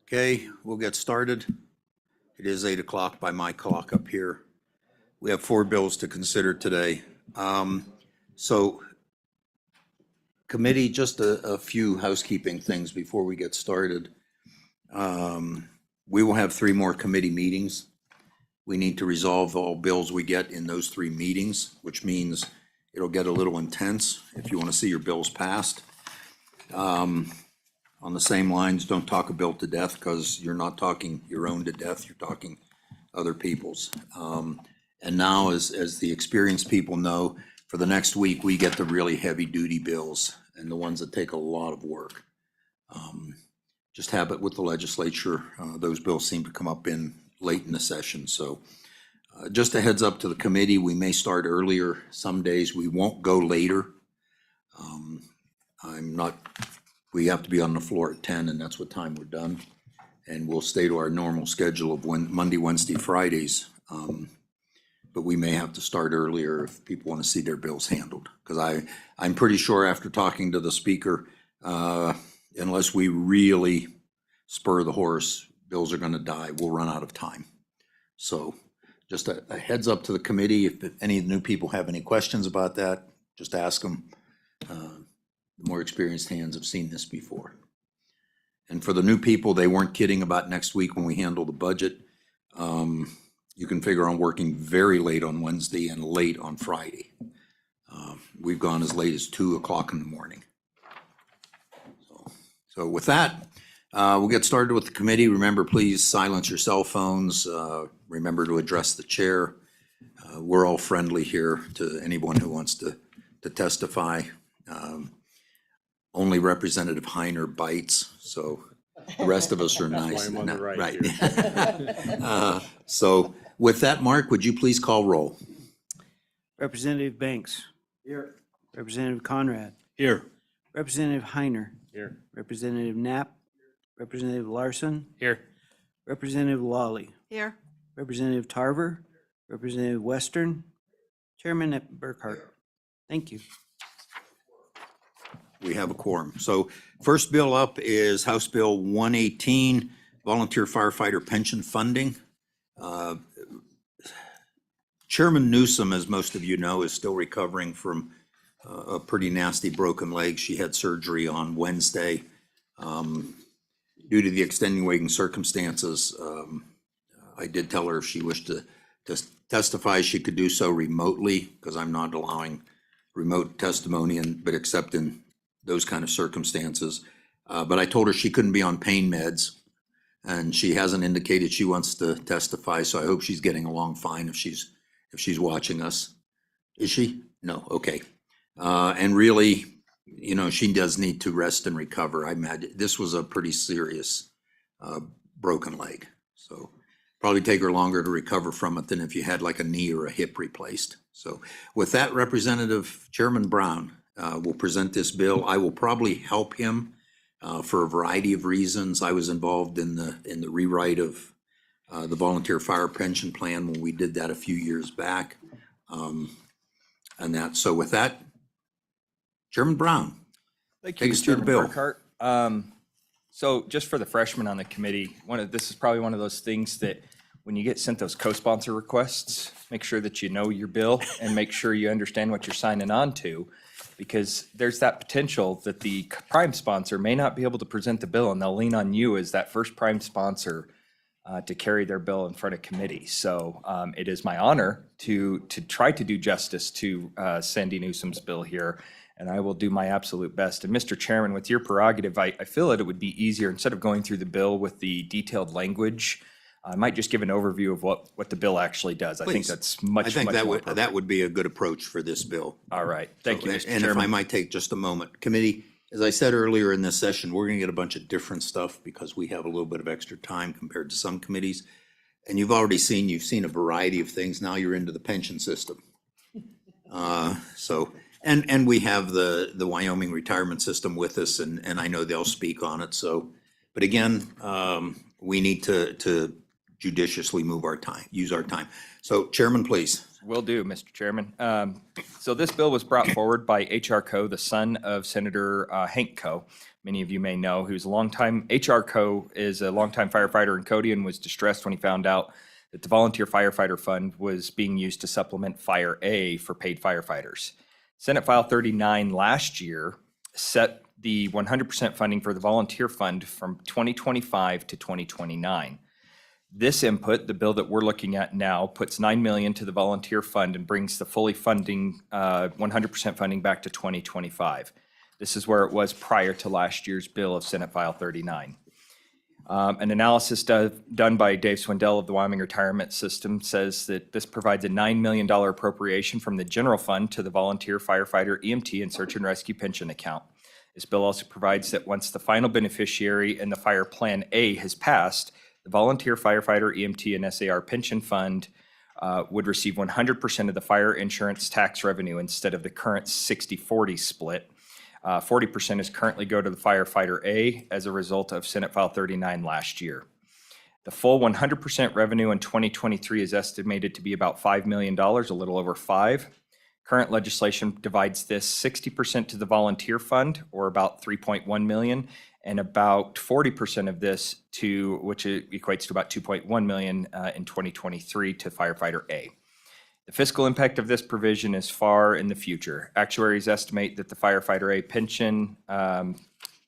Okay, we'll get started. It is 8 o'clock by my clock up here. We have 4 bills to consider today. So committee, just a few housekeeping things before we get started. We will have 3 more committee meetings. We need to resolve all bills we get in those 3 meetings, which means it'll get a little intense if you want to see your bills passed. On the same lines, don't talk a bill to death because you're not talking your own to death, you're talking other people's. And now, as the experienced people know, for the next week, we get the really heavy-duty bills and the ones that take a lot of work. Just habit with the legislature, those bills seem to come up in late in the session. So just a heads up to the committee, we may start earlier. Some days we won't go later. We have to be on the floor at 10, and that's what time we're done. And we'll stay to our normal schedule of Monday, Wednesday, Fridays. But we may have to start earlier if people want to see their bills handled. Because I'm pretty sure after talking to the speaker, unless we really spur the horse, bills are going to die. We'll run out of time. So just a heads up to the committee. If any new people have any questions about that, just ask them. The more experienced hands have seen this before. And for the new people, they weren't kidding about next week when we handle the budget. You can figure on working very late on Wednesday and late on Friday. We've gone as late as 2 o'clock in the morning. So with that, we'll get started with the committee. Remember, please silence your cell phones. Remember to address the chair. We're all friendly here to anyone who wants to testify. Only Representative Heiner bites, so the rest of us are nice. I'm on the right Right. So with that, Mark, would you please call roll? Representative Banks. Here. Representative Conrad. Here. Representative Heiner. Here. Representative Knapp. Representative Larson. Here. Representative Lawley. Here. Representative Tarver. Representative Western. Chairman Burkhart. Thank you. We have a quorum. So first bill up is House Bill 118, Volunteer Firefighter Pension Funding. Chairman Newsom, as most of you know, is still recovering from a pretty nasty broken leg. She had surgery on Wednesday. Due to the extenuating circumstances, I did tell her if she wished to testify, she could do so remotely, because I'm not allowing remote testimony, but except in those kind of circumstances. But I told her she couldn't be on pain meds, and she hasn't indicated she wants to testify, so I hope she's getting along fine if she's watching us. Is she? No, okay. And really, you know, she does need to rest and recover. I imagine this was a pretty serious broken leg, so probably take her longer to recover from it than if you had like a knee or a hip replaced. So with that, Representative Chairman Brown will present this bill. I will probably help him for a variety of reasons. I was involved in the rewrite of the volunteer fire pension plan when we did that a few years back. So with that, Chairman Brown. Thank Take you, us through the Chairman bill. Burkhart. So just for the freshmen on the committee, this is probably one of those things that when you get sent those co-sponsor requests, make sure that you know your bill and make sure you understand what you're signing on to, because there's that potential that the prime sponsor may not be able to present the bill, and they'll lean on you as that first prime sponsor to carry their bill in front of committee. So it is my honor to try to do justice to Sandy Newsom's bill here, and I will do my absolute best. And Mr. Chairman, with your prerogative, I feel that it would be easier, instead of going through the bill with the detailed language, I might just give an overview of what the bill actually does. I think Please. that's much more that appropriate. would be a good approach for this bill. All right. Thank you, Mr. And if I Chairman. might take just a moment, committee, as I said earlier in this session, we're gonna get a bunch of different stuff because we have a little bit of extra time compared to some committees. And you've seen a variety of things. Now you're into the pension system. And we have the Wyoming retirement system with us, and I know they'll speak on it. So, but again, we need to judiciously use our time. So Chairman, please. Will do, Mr. Chairman. So this bill was brought forward by H.R. Coe, the son of Senator Hank Coe. many of you may know, who's a longtime, HR Co. is a longtime firefighter in Cody and was distressed when he found out that the Volunteer Firefighter Fund was being used to supplement Fire A for paid firefighters. Senate File 39 last year set the 100% funding for the volunteer fund from 2025 to 2029. This input, the bill that we're looking at now, puts $9 million to the volunteer fund and brings the fully funding, 100% funding back to 2025. This is where it was prior to last year's bill of Senate File 39. An analysis done by Dave Swindell of the Wyoming Retirement System says that this provides a $9 million appropriation from the general fund to the volunteer firefighter EMT and search and rescue pension account. This bill also provides that once the final beneficiary in the Fire Plan A has passed, the volunteer firefighter EMT and SAR pension fund would receive 100% of the fire insurance tax revenue instead of the current 60-40 split. 40% is currently go to the firefighter A as a result of Senate File 39 last year. The full 100% revenue in 2023 is estimated to be about $5 million, a little over $5. Current legislation divides this 60% to the volunteer fund, or about $3.1 million, and about 40% of this to, which equates to about $2.1 million in 2023 to firefighter A. The fiscal impact of this provision is far in the future. Actuaries estimate that the firefighter A pension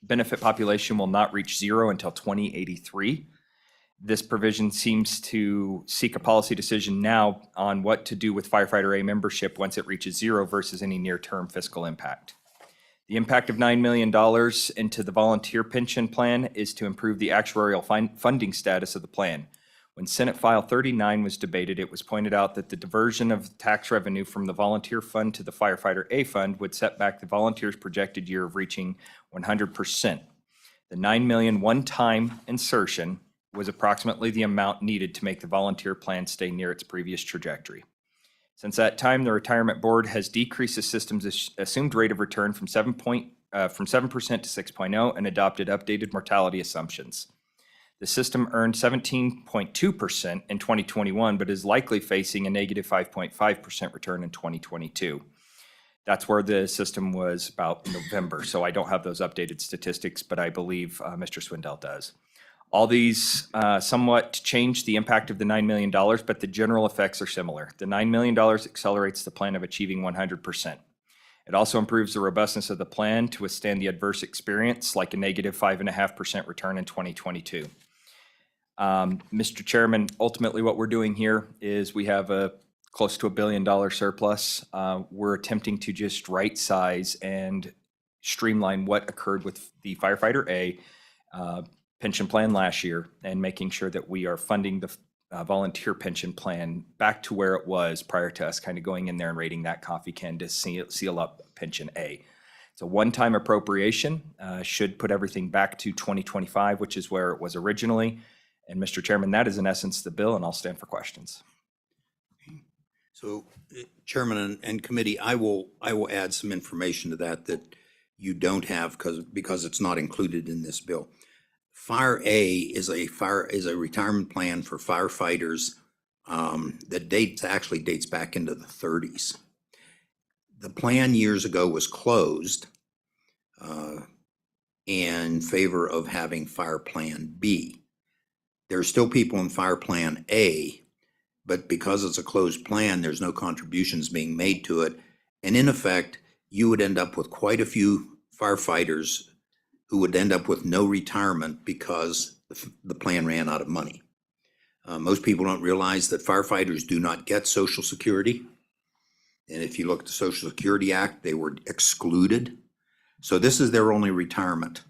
benefit population will not reach zero until 2083. This provision seems to seek a policy decision now on what to do with firefighter A membership once it reaches zero versus any near-term fiscal impact. The impact of $9 million into the volunteer pension plan is to improve the actuarial funding status of the plan. When Senate File 39 was debated, it was pointed out that the diversion of tax revenue from the volunteer fund to the firefighter A fund would set back the volunteer's projected year of reaching 100%. The $9 million one-time insertion was approximately the amount needed to make the volunteer plan stay near its previous trajectory. Since that time, the Retirement Board has decreased the system's assumed rate of return from 7% to 6.0 and adopted updated mortality assumptions. The system earned 17.2% in 2021, but is likely facing a negative 5.5% return in 2022. That's where the system was about November, so I don't have those updated statistics, but I believe Mr. Swindell does. All these somewhat change the impact of the $9 million, but the general effects are similar. The $9 million accelerates the plan of achieving 100%. It also improves the robustness of the plan to withstand the adverse experience, like a negative 5.5% return in 2022. Mr. Chairman, ultimately what we're doing here is we have a close to $1 billion surplus. We're attempting to just right size and streamline what occurred with the firefighter A pension plan last year and making sure that we are funding the volunteer pension plan back to where it was prior to us kind of going in there and raiding that coffee can to seal up pension A. It's a one-time appropriation, should put everything back to 2025, which is where it was originally. And Mr. Chairman, that is in essence the bill, and I'll stand for questions. So, Chairman and committee, I will add some information to that you don't have because it's not included in this bill. Fire A is a retirement plan for firefighters that actually dates back into the 30s. The plan years ago was closed in favor of having Fire Plan B. There are still people in Fire Plan A, but because it's a closed plan, there's no contributions being made to it. And in effect, you would end up with quite a few firefighters who would end up with no retirement because the plan ran out of money. Most people don't realize that firefighters do not get Social Security. And if you look at the Social Security Act, they were excluded. So this is their only retirement.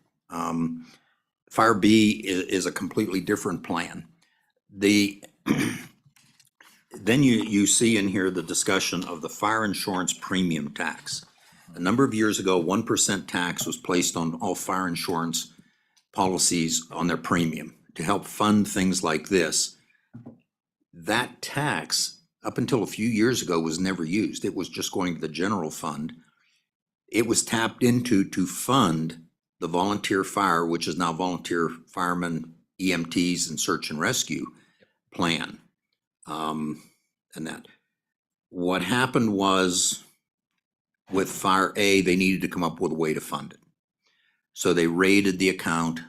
Fire B is a completely different plan. Then you see in here the discussion of the fire insurance premium tax. A number of years ago, 1% tax was placed on all fire insurance policies on their premium to help fund things like this. That tax, up until a few years ago, was never used. It was just going to the general fund. It was tapped into to fund the volunteer fire, which is now volunteer firemen, EMTs, and search and rescue plan. And that. What happened was, with Fire A, they needed to come up with a way to fund it. So they rated the account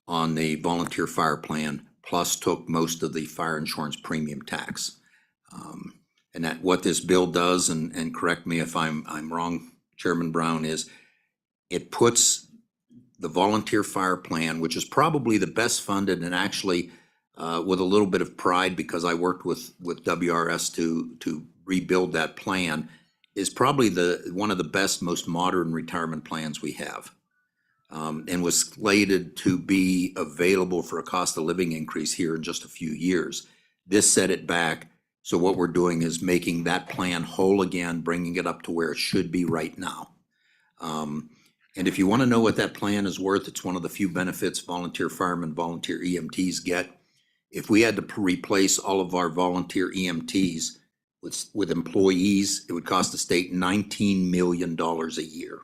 on the volunteer fire plan, plus took most of the fire insurance premium tax. And that, what this bill does, and correct me if I'm wrong, Chairman Brown, is it puts the volunteer fire plan, which is probably the best funded, and actually with a little bit of pride, because I worked with WRS to rebuild that plan, is probably one of the best, most modern retirement plans we have. And was slated to be available for a cost of living increase here in just a few years. This set it back. So what we're doing is making that plan whole again, bringing it up to where it should be right now. And if you want to know what that plan is worth, it's one of the few benefits volunteer firemen, volunteer EMTs get. If we had to replace all of our volunteer EMTs with employees, it would cost the state $19 million a year.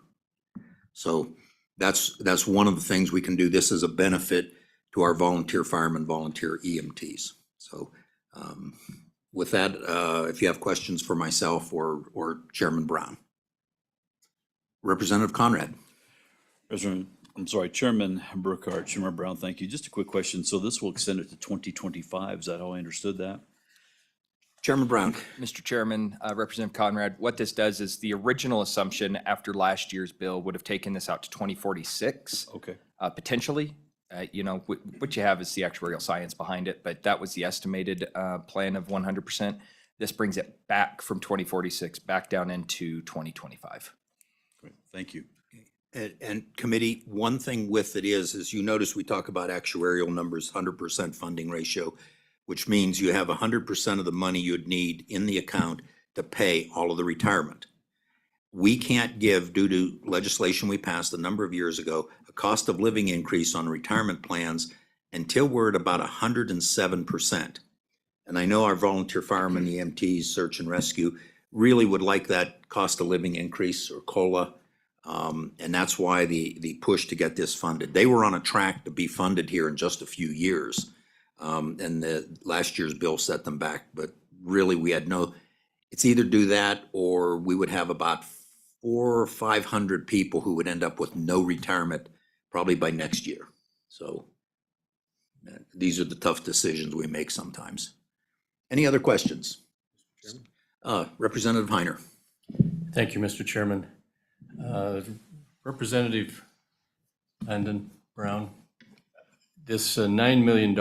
So that's one of the things we can do. This is a benefit to our volunteer firemen, volunteer EMTs. So with that, if you have questions for myself or Chairman Brown. Representative Conrad. Chairman Burkhart, Chairman Brown, thank you. Just a quick question. So this will extend it to 2025. Is that how I understood that? Chairman Brown. Mr. Chairman, Representative Conrad, what this does is the original assumption after last year's bill would have taken this out to 2046. Okay. Potentially. You know, what you have is the actuarial science behind it, but that was the estimated plan of 100%. This brings it back from 2046 back down into 2025. Great. Thank you. And committee, one thing with it is you notice we talk about actuarial numbers, 100% funding ratio, which means you have 100% of the money you'd need in the account to pay all of the retirement. We can't give, due to legislation we passed a number of years ago, a cost of living increase on retirement plans until we're at about 107%. And I know our volunteer firemen, EMTs, search and rescue, really would like that cost of living increase or COLA. And that's why the push to get this funded. They were on a track to be funded here in just a few years. And the last year's bill set them back, but really we had it's either do that or we would have about 400 or 500 people who would end up with no retirement probably by next year. So these are the tough decisions we make sometimes. Any other questions? Representative Heiner. Thank you, Mr. Chairman. Representative Landon Brown, this $9 million,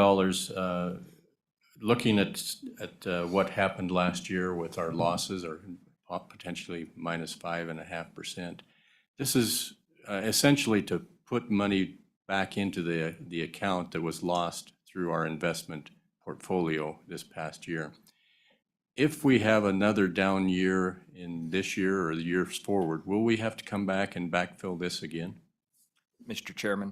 looking at what happened last year with our losses, or potentially minus 5.5%, this is essentially to put money back into the account that was lost through our investment portfolio this past year. If we have another down year in this year or the years forward, will we have to come back and backfill this again? Mr. Chairman.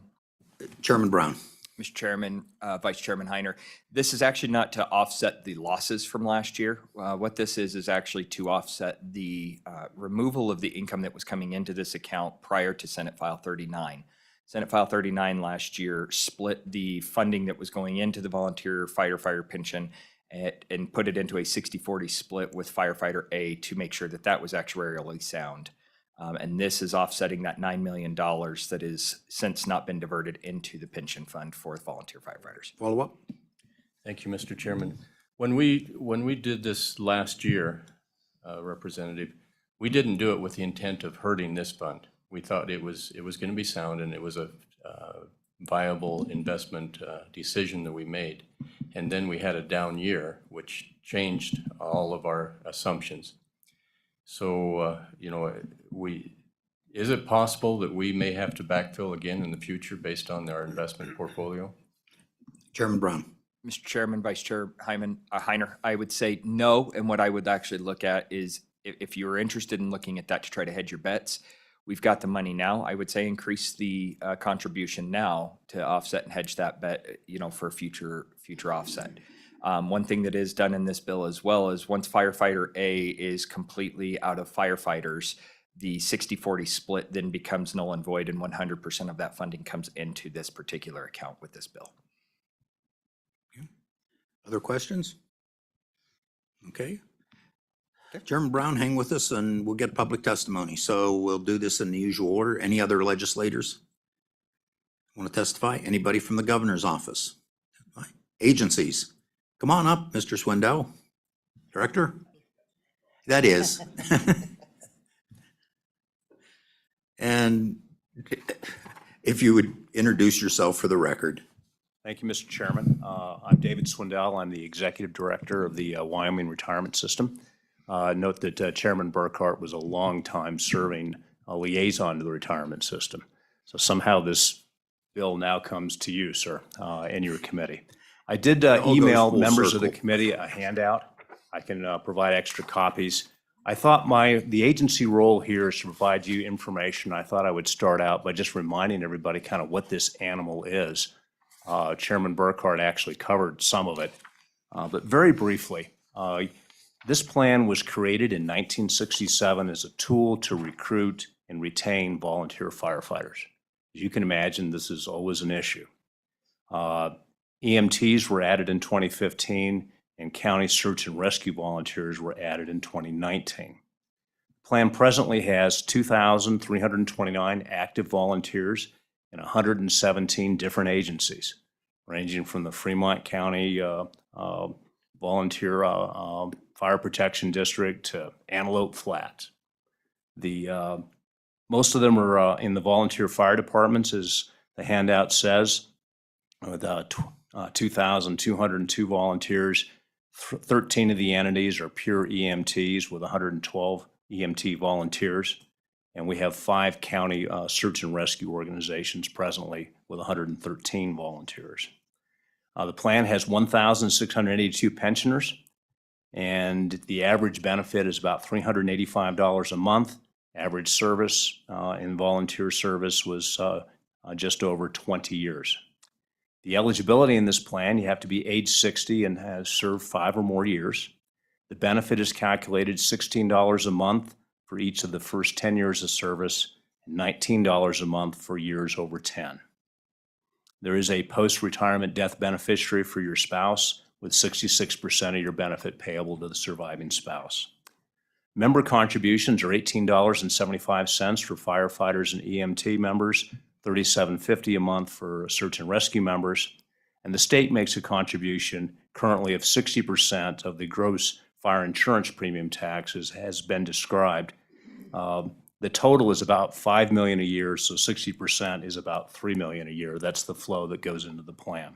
Chairman Brown. Mr. Chairman, Vice Chairman Heiner, this is actually not to offset the losses from last year. What this is actually to offset the removal of the income that was coming into this account prior to Senate File 39. Senate File 39 last year split the funding that was going into the volunteer firefighter pension and put it into a 60-40 split with firefighter A to make sure that that was actuarially sound. And this is offsetting that $9 million that is since not been diverted into the pension fund for volunteer firefighters. Follow up. Thank you, Mr. Chairman. When we did this last year, Representative, we didn't do it with the intent of hurting this fund. We thought it was going to be sound, and it was a viable investment decision that we made. And then we had a down year, which changed all of our assumptions. So, is it possible that we may have to backfill again in the future based on our investment portfolio? Chairman Brown. Mr. Chairman, Vice Chair Heiner, I would say no. And what I would actually look at is if you're interested in looking at that to try to hedge your bets, we've got the money now. I would say increase the contribution now to offset and hedge that bet, for future offset. One thing that is done in this bill as well is once firefighter A is completely out of firefighters, the 60-40 split then becomes null and void, and 100% of that funding comes into this particular account with this bill. Other questions? Okay. Chairman Brown, hang with us and we'll get public testimony. So we'll do this in the usual order. Any other legislators want to testify? Anybody from the governor's office? Agencies? Come on up, Mr. Swindell. Director? That is. And if you would introduce yourself for the record. Thank you, Mr. Chairman. I'm David Swindell. I'm the Executive Director of the Wyoming Retirement System. Note that Chairman Burkhart was a longtime serving liaison to the retirement system. So somehow this bill now comes to you, sir, and your committee. I did all goes email full members of the circle. committee a handout. I can provide extra copies. I thought the agency role here is to provide you information. I thought I would start out by just reminding everybody kind of what this animal is. Chairman Burkhart actually covered some of it, but very briefly, this plan was created in 1967 as a tool to recruit and retain volunteer firefighters. As you can imagine, this is always an issue. EMTs were added in 2015, and county search and rescue volunteers were added in 2019. The plan presently has 2,329 active volunteers in 117 different agencies, ranging from the Fremont County Volunteer Fire Protection District to Antelope Flat. Most of them are in the volunteer fire departments, as the handout says, with 2,202 volunteers. 13 of the entities are pure EMTs with 112 EMT volunteers. And we have 5 county search and rescue organizations presently with 113 volunteers. The plan has 1,682 pensioners, and the average benefit is about $385 a month. Average service in volunteer service was just over 20 years. The eligibility in this plan, you have to be age 60 and have served 5 or more years. The benefit is calculated $16 a month for each of the first 10 years of service, and $19 a month for years over 10. There is a post-retirement death beneficiary for your spouse, with 66% of your benefit payable to the surviving spouse. Member contributions are $18.75 for firefighters and EMT members, $37.50 a month for search and rescue members, and the state makes a contribution currently of 60% of the gross fire insurance premium taxes has been described. The total is about $5 million a year, so 60% is about $3 million a year. That's the flow that goes into the plan.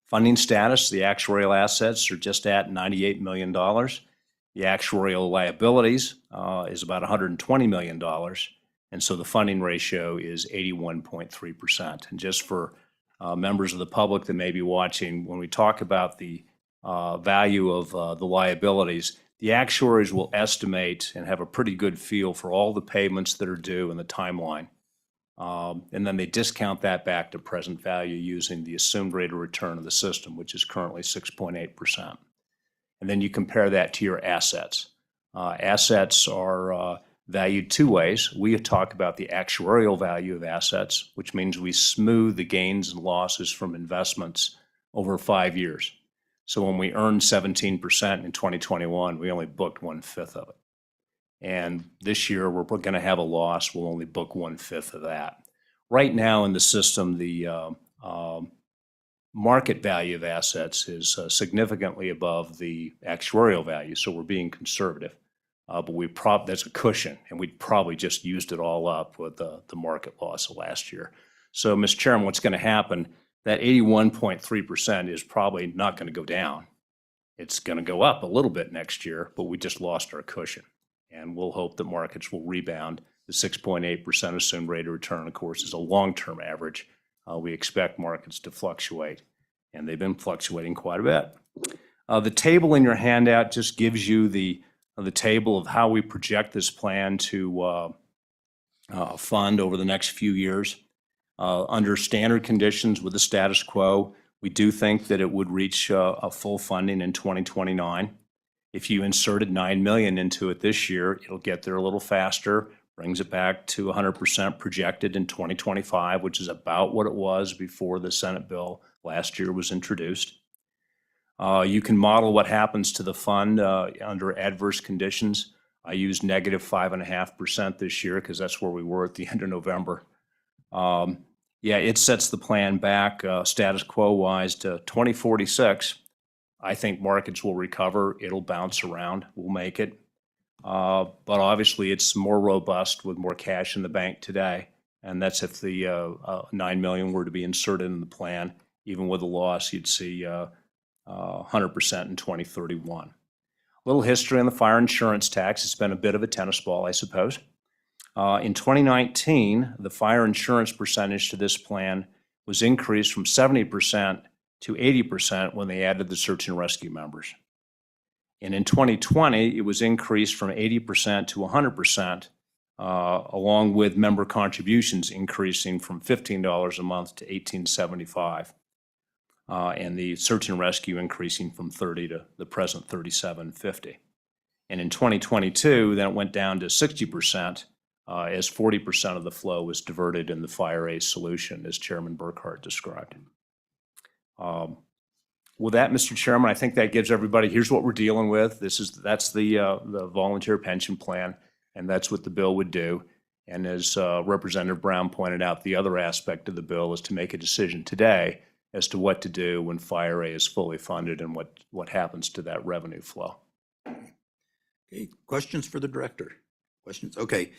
Funding status, the actuarial assets are just at $98 million. The actuarial liabilities is about $120 million. And so the funding ratio is 81.3%. And just for members of the public that may be watching, when we talk about the value of the liabilities, the actuaries will estimate and have a pretty good feel for all the payments that are due in the timeline. And then they discount that back to present value using the assumed rate of return of the system, which is currently 6.8%. And then you compare that to your assets. Assets are valued 2 ways. We talk about the actuarial value of assets, which means we smooth the gains and losses from investments over 5 years. So when we earned 17% in 2021, we only booked 1/5 of it. And this year, we're going to have a loss. We'll only book 1/5 of that. Right now in the system, the market value of assets is significantly above the actuarial value, so we're being conservative. But that's a cushion, and we probably just used it all up with the market loss of last year. So, Mr. Chairman, what's going to happen, that 81.3% is probably not going to go down. It's going to go up a little bit next year, but we just lost our cushion. And we'll hope that markets will rebound. The 6.8% assumed rate of return, of course, is a long-term average. We expect markets to fluctuate, and they've been fluctuating quite a bit. The table in your handout just gives you the table of how we project this plan to fund over the next few years. Under standard conditions with the status quo, we do think that it would reach a full funding in 2029. If you inserted $9 million into it this year, it'll get there a little faster, brings it back to 100% projected in 2025, which is about what it was before the Senate bill last year was introduced. You can model what happens to the fund under adverse conditions. I used negative 5.5% this year because that's where we were at the end of November. Yeah, it sets the plan back status quo wise to 2046. I think markets will recover. It'll bounce around. We'll make it. But obviously, it's more robust with more cash in the bank today. And that's if the $9 million were to be inserted in the plan. Even with a loss, you'd see 100% in 2031. A little history on the fire insurance tax. It's been a bit of a tennis ball, I suppose. In 2019, the fire insurance percentage to this plan was increased from 70% to 80% when they added the search and rescue members. And in 2020, it was increased from 80% to 100%, along with member contributions increasing from $15 a month to $18.75, and the search and rescue increasing from $30 to the present $37.50. And in 2022, then it went down to 60%, as 40% of the flow was diverted in the Fire Ace solution, as Chairman Burkhart described. With that, Mr. Chairman, I think that gives everybody, here's what we're dealing with. That's the volunteer pension plan, and that's what the bill would do. And as Representative Brown pointed out, the other aspect of the bill is to make a decision today as to what to do when Fire A is fully funded and what happens to that revenue flow. Okay, questions for the director? Questions? Okay.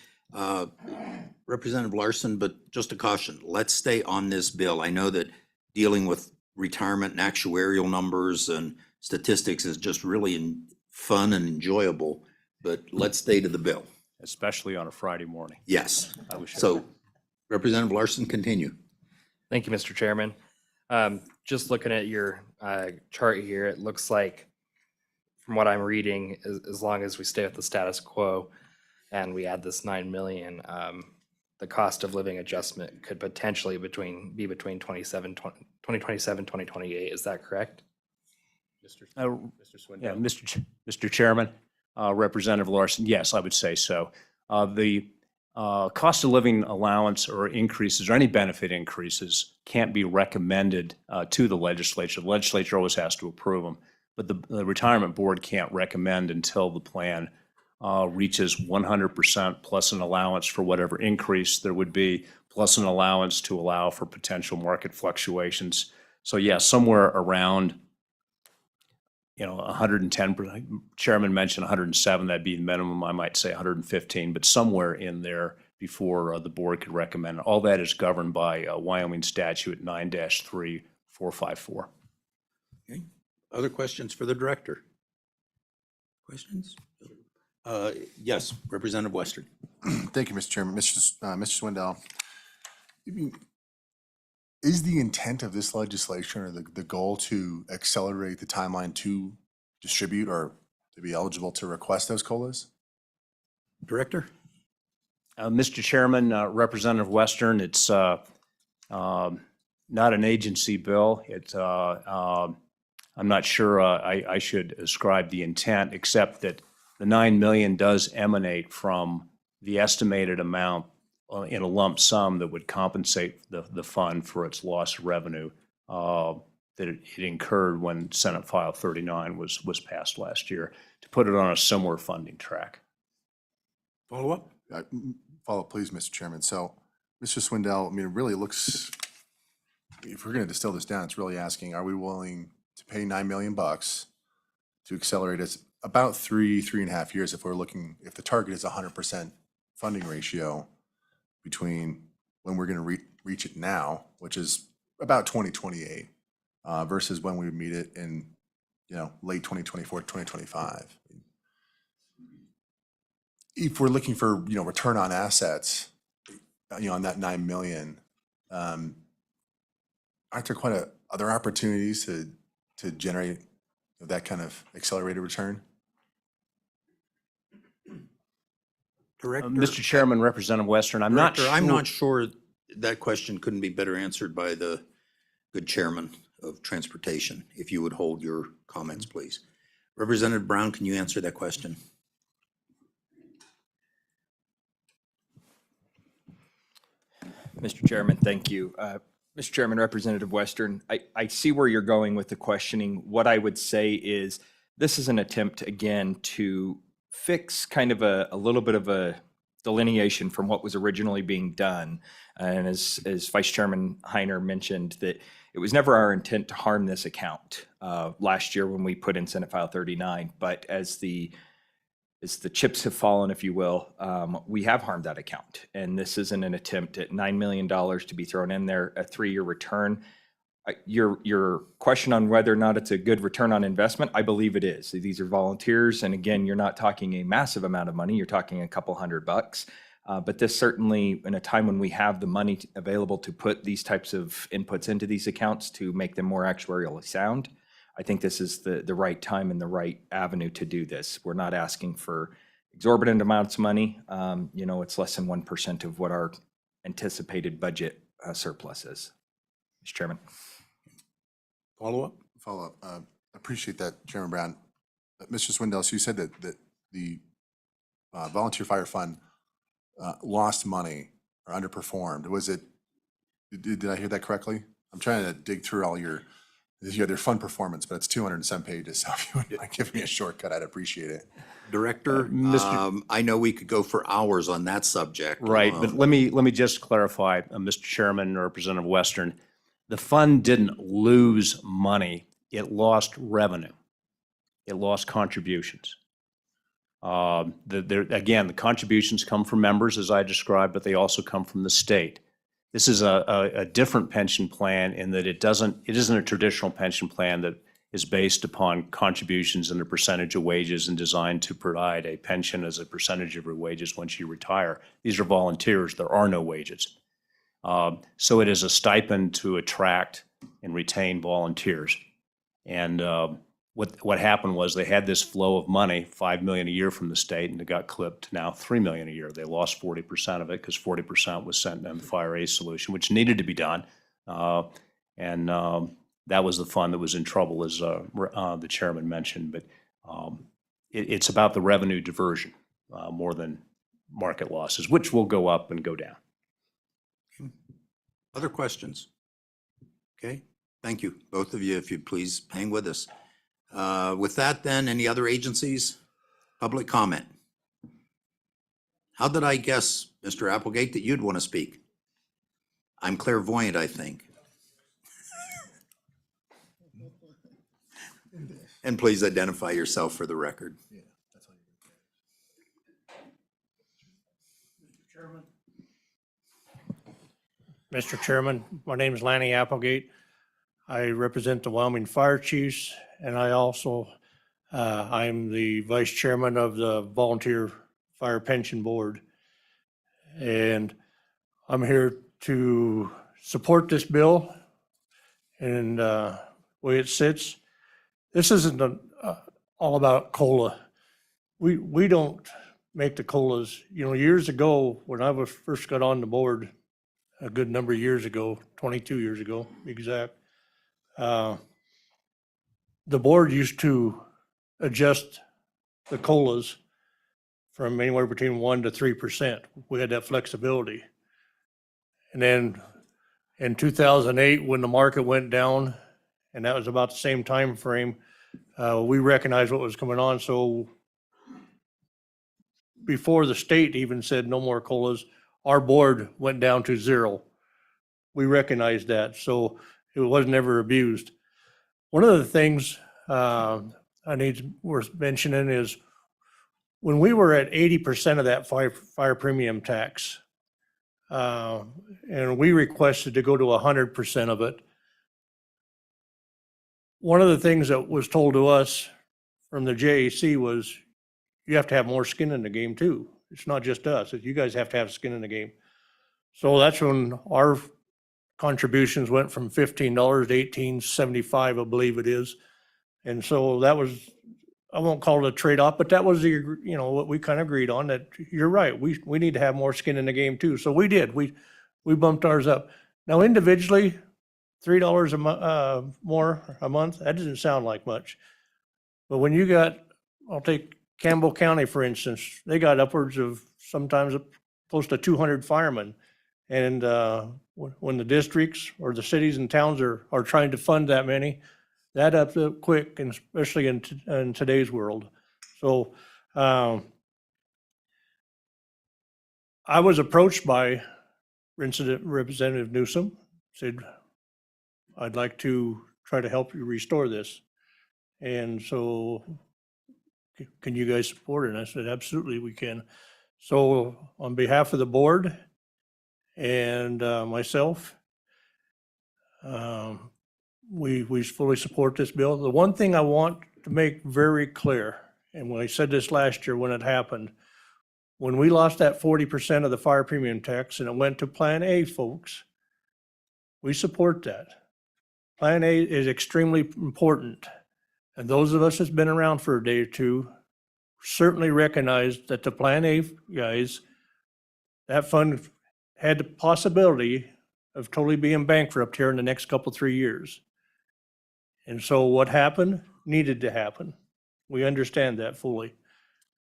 Representative Larson, but just a caution, let's stay on this bill. I know that dealing with retirement and actuarial numbers and statistics is just really fun and enjoyable, but let's stay to the bill. Especially on a Friday morning. Yes. I wish I So Representative Larson, continue. Thank you, Mr. Chairman. Just looking at your chart here, it looks like, from what I'm reading, as long as we stay with the status quo and we add this 9 million, the cost of living adjustment could potentially be between 2027, 2028. Is that correct? Yeah, Mr. Chairman, Representative Larson, yes, I would say so. The cost of living allowance or increases or any benefit increases can't be recommended to the legislature. The legislature always has to approve them, but the retirement board can't recommend until the plan reaches 100% plus an allowance for whatever increase there would be, plus an allowance to allow for potential market fluctuations. So yeah, somewhere around 110%. Chairman mentioned 107, that'd be the minimum. I might say 115, but somewhere in there before the board could recommend. All that is governed by Wyoming statute 9-3454. Okay. Other questions for the director? Questions? Yes, Representative Western. Thank you, Mr. Chairman. Mr. Swindell, is the intent of this legislation or the goal to accelerate the timeline to distribute or to be eligible to request those COLAs? Director? Mr. Chairman, Representative Western, it's not an agency bill. I'm not sure I should ascribe the intent, except that the 9 million does emanate from the estimated amount in a lump sum that would compensate the fund for its lost revenue that it incurred when Senate File 39 was passed last year, to put it on a similar funding track. Follow up? Follow up, please, Mr. Chairman. So, Mr. Swindell, it really looks, if we're going to distill this down, it's really asking, are we willing to pay $9 million to accelerate it about 3.5 years if if the target is 100% funding ratio between when we're going to reach it now, which is about 2028, versus when we would meet it in, late 2024, 2025. If we're looking for, return on assets, on that 9 million, aren't there quite other opportunities to generate that kind of accelerated return? Director? Mr. Chairman, Representative Western, I'm not Director, sure. I'm not sure that question couldn't be better answered by the good chairman of transportation. If you would hold your comments, please. Representative Brown, can you answer that question? Mr. Chairman, thank you. Mr. Chairman, Representative Western, I see where you're going with the questioning. What I would say is this is an attempt again to fix kind of a little bit of a delineation from what was originally being done. And as Vice Chairman Heiner mentioned, that it was never our intent to harm this account last year when we put in Senate File 39. But as the chips have fallen, if you will, we have harmed that account. And this isn't an attempt at $9 million to be thrown in there, a 3-year return. Your question on whether or not it's a good return on investment, I believe it is. These are volunteers. And again, you're not talking a massive amount of money. You're talking a couple $100. But this certainly, in a time when we have the money available to put these types of inputs into these accounts to make them more actuarially sound, I think this is the right time and the right avenue to do this. We're not asking for exorbitant amounts of money. It's less than 1% of what our anticipated budget surplus is. Mr. Chairman. Follow-up? Follow-up. Appreciate that, Chairman Brown. Mr. Swindell, so you said that the Volunteer Fire Fund lost money or underperformed. Did I hear that correctly? I'm trying to dig through all you had their fund performance, but it's 200 and some pages. So if you wouldn't mind giving me a shortcut, I'd appreciate it. Director, I know we could go for hours on that subject. Right, but let me just clarify, Mr. Chairman, Representative Western. The fund didn't lose money. It lost revenue. It lost contributions. Again, the contributions come from members, as I described, but they also come from the state. This is a different pension plan in that it isn't a traditional pension plan that is based upon contributions and a percentage of wages and designed to provide a pension as a percentage of your wages once you retire. These are volunteers. There are no wages. So it is a stipend to attract and retain volunteers. And what happened was they had this flow of money, $5 million a year from the state, and it got clipped to now $3 million a year. They lost 40% of it because 40% was sent in the Fire Aid Solution, which needed to be done. And that was the fund that was in trouble, as the chairman mentioned. But it's about the revenue diversion more than market losses, which will go up and go down. Other questions? Okay, thank you, both of you, if you'd please hang with us. With that then, any other agencies? Public comment? How did I guess, Mr. Applegate, that you'd want to speak? I'm clairvoyant, I think. And please identify yourself for the record. Mr. Chairman, my name is Lanny Applegate. I represent the Wyoming Fire Chiefs, and I also, I'm the Vice Chairman of the Volunteer Fire Pension Board. And I'm here to support this bill and the way it sits. This isn't all about COLA. We don't make the COLAs. Years ago, when I first got on the board, a good number of years ago, 22 years ago, to be exact, the board used to adjust the COLAs from anywhere between 1% to 3%. We had that flexibility. And then in 2008, when the market went down, and that was about the same time frame, we recognized what was coming on. So before the state even said no more COLAs, our board went down to 0. We recognized that, so it was never abused. One of the things worth mentioning is when we were at 80% of that fire premium tax, and we requested to go to 100% of it, one of the things that was told to us from the JAC was you have to have more skin in the game too. It's not just us. You guys have to have skin in the game. So that's when our contributions went from $15 to $18.75, I believe it is. And so that was, I won't call it a trade-off, but that was what we kind of agreed on, that you're right. We need to have more skin in the game too. So we did. We bumped ours up. Now individually, $3 more a month, that doesn't sound like much. But when you got, I'll take Campbell County, for instance, they got upwards of sometimes close to 200 firemen. And when the districts or the cities and towns are trying to fund that many, that adds up quick, and especially in today's world. So I was approached by Representative Newsom, said, I'd like to try to help you restore this. And so can you guys support it? And I said, absolutely, we can. So on behalf of the board and myself, we fully support this bill. The one thing I want to make very clear, and when I said this last year when it happened, when we lost that 40% of the fire premium tax and it went to Plan A, folks, we support that. Plan A is extremely important. And those of us that's been around for a day or two certainly recognize that the Plan A guys, that fund had the possibility of totally being bankrupt here in the next couple, 3 years. And so what happened needed to happen. We understand that fully.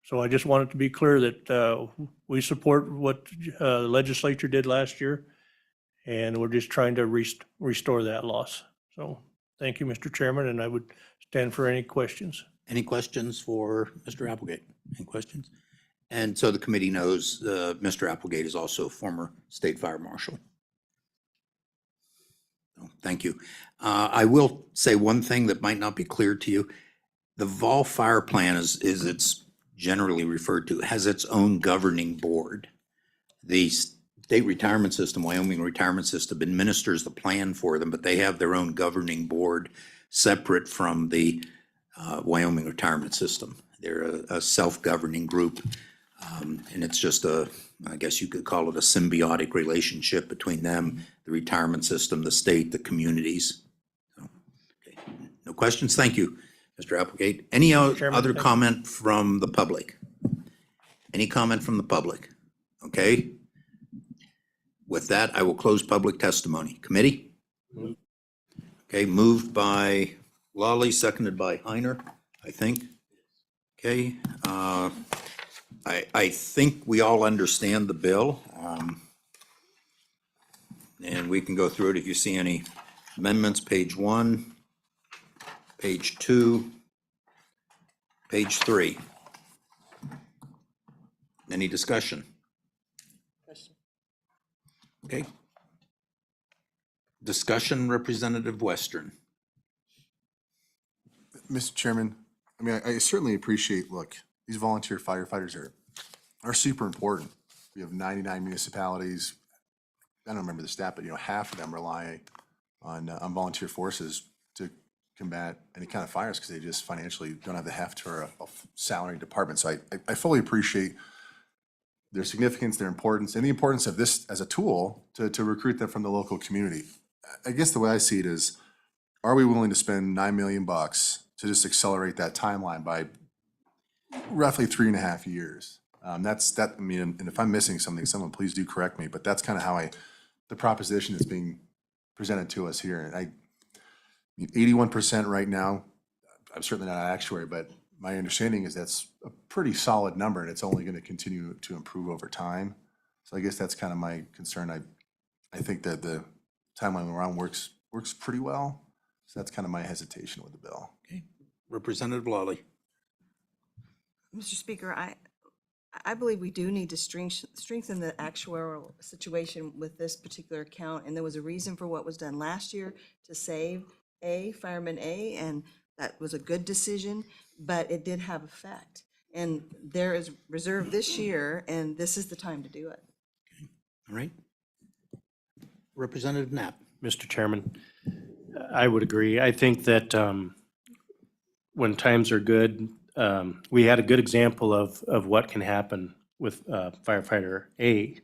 So I just wanted to be clear that we support what the legislature did last year, and we're just trying to restore that loss. So thank you, Mr. Chairman, and I would stand for any questions. Any questions for Mr. Applegate? Any questions? And so the committee knows Mr. Applegate is also a former state fire marshal. So, thank you. I will say one thing that might not be clear to you. The Vol Fire Plan is it's generally referred to, has its own governing board. The state retirement system, Wyoming retirement system, administers the plan for them, but they have their own governing board separate from the Wyoming retirement system. They're a self-governing group, and it's just I guess you could call it a symbiotic relationship between them, the retirement system, the state, the communities. So, okay. No questions? Thank you, Mr. Applegate. Any Chairman, other thank you. comment from the public? Any comment from the public? Okay. With that, I will close public testimony. Committee? Okay, moved by Lawley, seconded by Heiner, I think. Okay, I think we all understand the bill. And we can go through it if you see any amendments, page 1, page 2, page 3. Any discussion? Okay. Discussion, Representative Western. Mr. Chairman, I mean, I certainly appreciate, look, these volunteer firefighters are super important. We have 99 municipalities. I don't remember the stat, but half of them rely on volunteer forces to combat any kind of fires because they just financially don't have the heft or a salary department. So I fully appreciate their significance, their importance, and the importance of this as a tool to recruit them from the local community. I guess the way I see it is, are we willing to spend $9 million to just accelerate that timeline by roughly 3.5 years? I mean, and if I'm missing something, someone please do correct me, but that's kind of how the proposition is being presented to us here. And 81% right now, I'm certainly not an actuary, but my understanding is that's a pretty solid number, and it's only going to continue to improve over time. So I guess that's kind of my concern. I think that the timeline we're on works pretty well. So that's kind of my hesitation with the bill. Okay, Representative Lawley. Mr. Speaker, I believe we do need to strengthen the actuarial situation with this particular account. And there was a reason for what was done last year to save Fireman A, and that was a good decision, but it did have effect. And there is reserve this year, and this is the time to do it. All right. Representative Knapp. Mr. Chairman, I would agree. I think that when times are good, we had a good example of what can happen with firefighter A.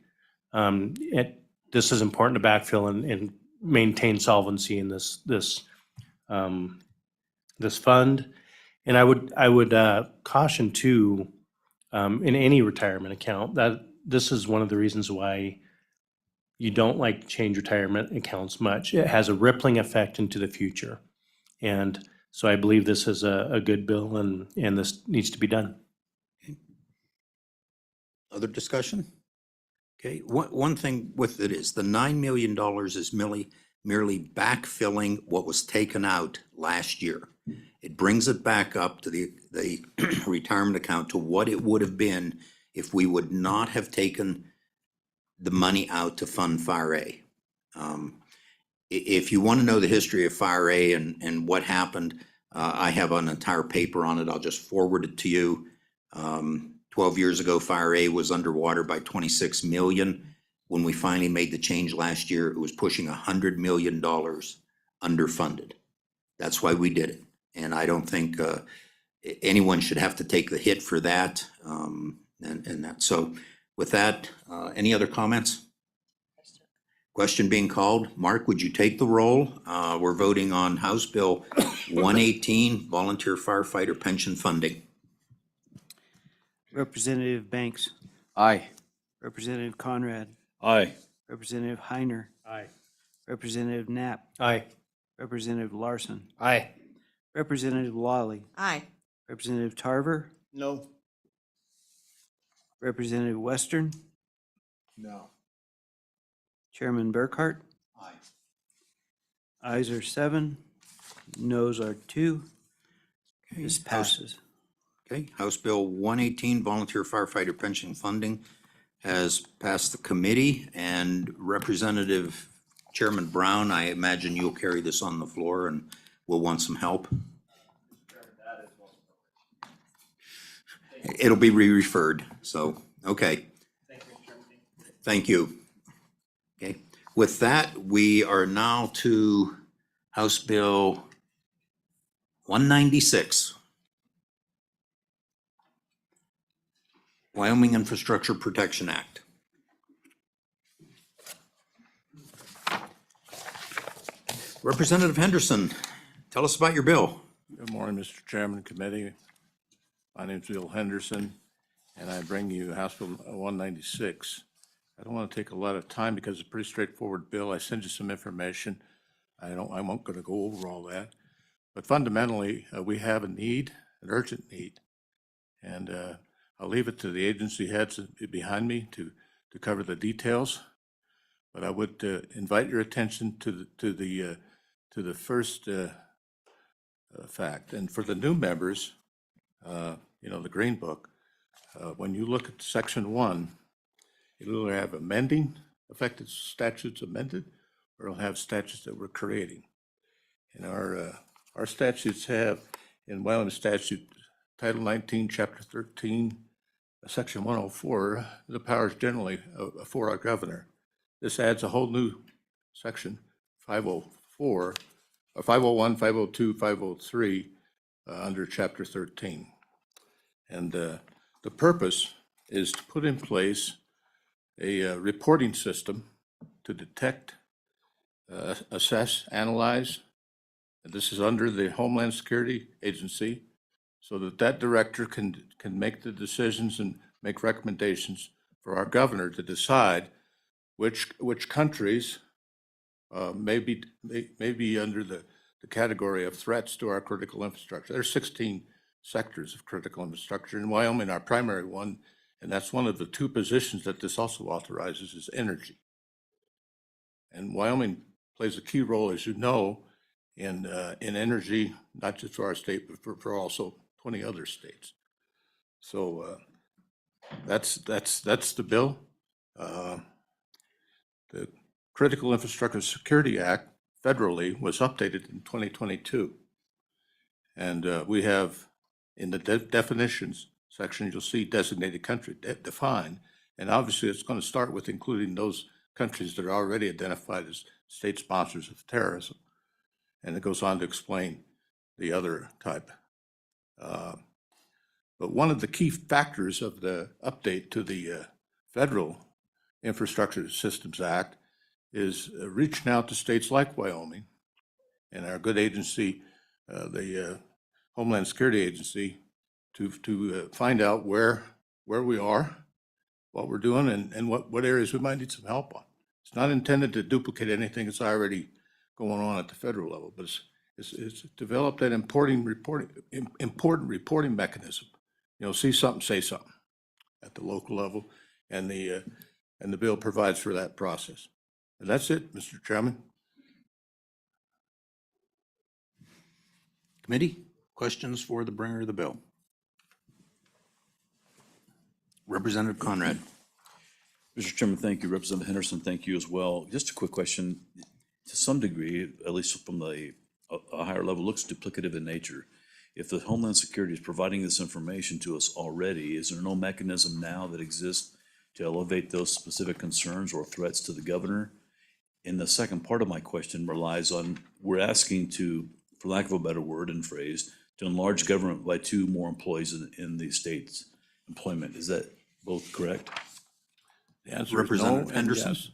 This is important to backfill and maintain solvency in this fund. And I would caution too, in any retirement account, that this is one of the reasons why you don't like to change retirement accounts much. It has a rippling effect into the future. And so I believe this is a good bill, and this needs to be done. Other discussion? Okay, one thing with it is the $9 million is merely backfilling what was taken out last year. It brings it back up to the retirement account to what it would have been if we would not have taken the money out to fund Fire A. If you want to know the history of Fire A and what happened, I have an entire paper on it. I'll just forward it to you. 12 years ago, Fire A was underwater by 26 million. When we finally made the change last year, it was pushing $100 million underfunded. That's why we did it. And I don't think anyone should have to take the hit for that. And that. So with that, any other comments? Question being called. Mark, would you take the roll? We're voting on House Bill 118, Volunteer Firefighter Pension Funding. Representative Banks, Aye. Representative Conrad, Aye. Representative Heiner, Aye. Representative Knapp, Aye. Representative Larson, Aye. Representative Lawley, Aye. Representative Tarver, No. Representative Western, No. Chairman Burkhart. Aye. Ayes are 7, noes are 2. This passes. Okay, House Bill 118, Volunteer Firefighter Pension Funding has passed the committee, and Representative Chairman Brown, I imagine you'll carry this on the floor and we'll want some help. It'll be re-referred, so, okay. Thank you. Okay, with that, we are now to House Bill 196. Wyoming Infrastructure Protection Act. Representative Henderson, tell us about your bill. Good morning, Mr. Chairman, committee. My name's Bill Henderson, and I bring you House Bill 196. I don't want to take a lot of time because it's a pretty straightforward bill. I sent you some information. I won't going to go over all that. But fundamentally, we have a need, an urgent need. And I'll leave it to the agency heads behind me to cover the details. But I would invite your attention to the first fact. And for the new members, the Green Book, when you look at Section 1, it'll have amending affected statutes amended, or it'll have statutes that we're creating. And our statutes have, in Wyoming Statute, Title 19, Chapter 13, Section 104, the powers generally for our governor. This adds a whole new section, 504, or 501, 502, 503, under Chapter 13. And the purpose is to put in place a reporting system to detect, assess, analyze, and this is under the Homeland Security Agency, so that director can make the decisions and make recommendations for our governor to decide which countries may be under the category of threats to our critical infrastructure. There's 16 sectors of critical infrastructure. In Wyoming, our primary one, and that's one of the 2 positions that this also authorizes, is energy. And Wyoming plays a key role, as you know, in energy, not just for our state, but for also 20 other states. So that's the bill. The Critical Infrastructure Security Act federally was updated in 2022. And we have, in the definitions section, you'll see designated country defined. And obviously, it's going to start with including those countries that are already identified as state sponsors of terrorism. And it goes on to explain the other type. But one of the key factors of the update to the Federal Infrastructure Systems Act is reaching out to states like Wyoming and our good agency, the Homeland Security Agency, to find out where we are, what we're doing, and what areas we might need some help on. It's not intended to duplicate anything that's already going on at the federal level, but it's developed that important reporting mechanism. See something, say something at the local level. And the and the bill provides for that process. And that's it, Mr. Chairman. Committee, questions for the bringer of the bill? Representative Conrad. Mr. Chairman, thank you. Representative Henderson, thank you as well. Just a quick question. To some degree, at least from a higher level, looks duplicative in nature. If the Homeland Security is providing this information to us already, is there no mechanism now that exists to elevate those specific concerns or threats to the governor? And the second part of my question relies on, we're asking to, for lack of a better word and phrase, to enlarge government by 2 more employees in the state's employment. Is that both correct? The answer is no Representative and Henderson? yes.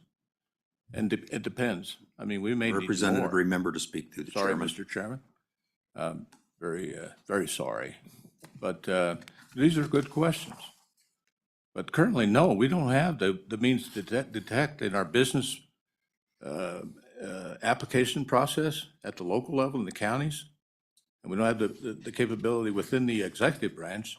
And it depends. I mean, we may need Representative, more. remember to speak through the Sorry, chairman. Mr. Chairman. Very sorry. But these are good questions. But currently, no, we don't have the means to detect in our business application process at the local level in the counties. And we don't have the capability within the executive branch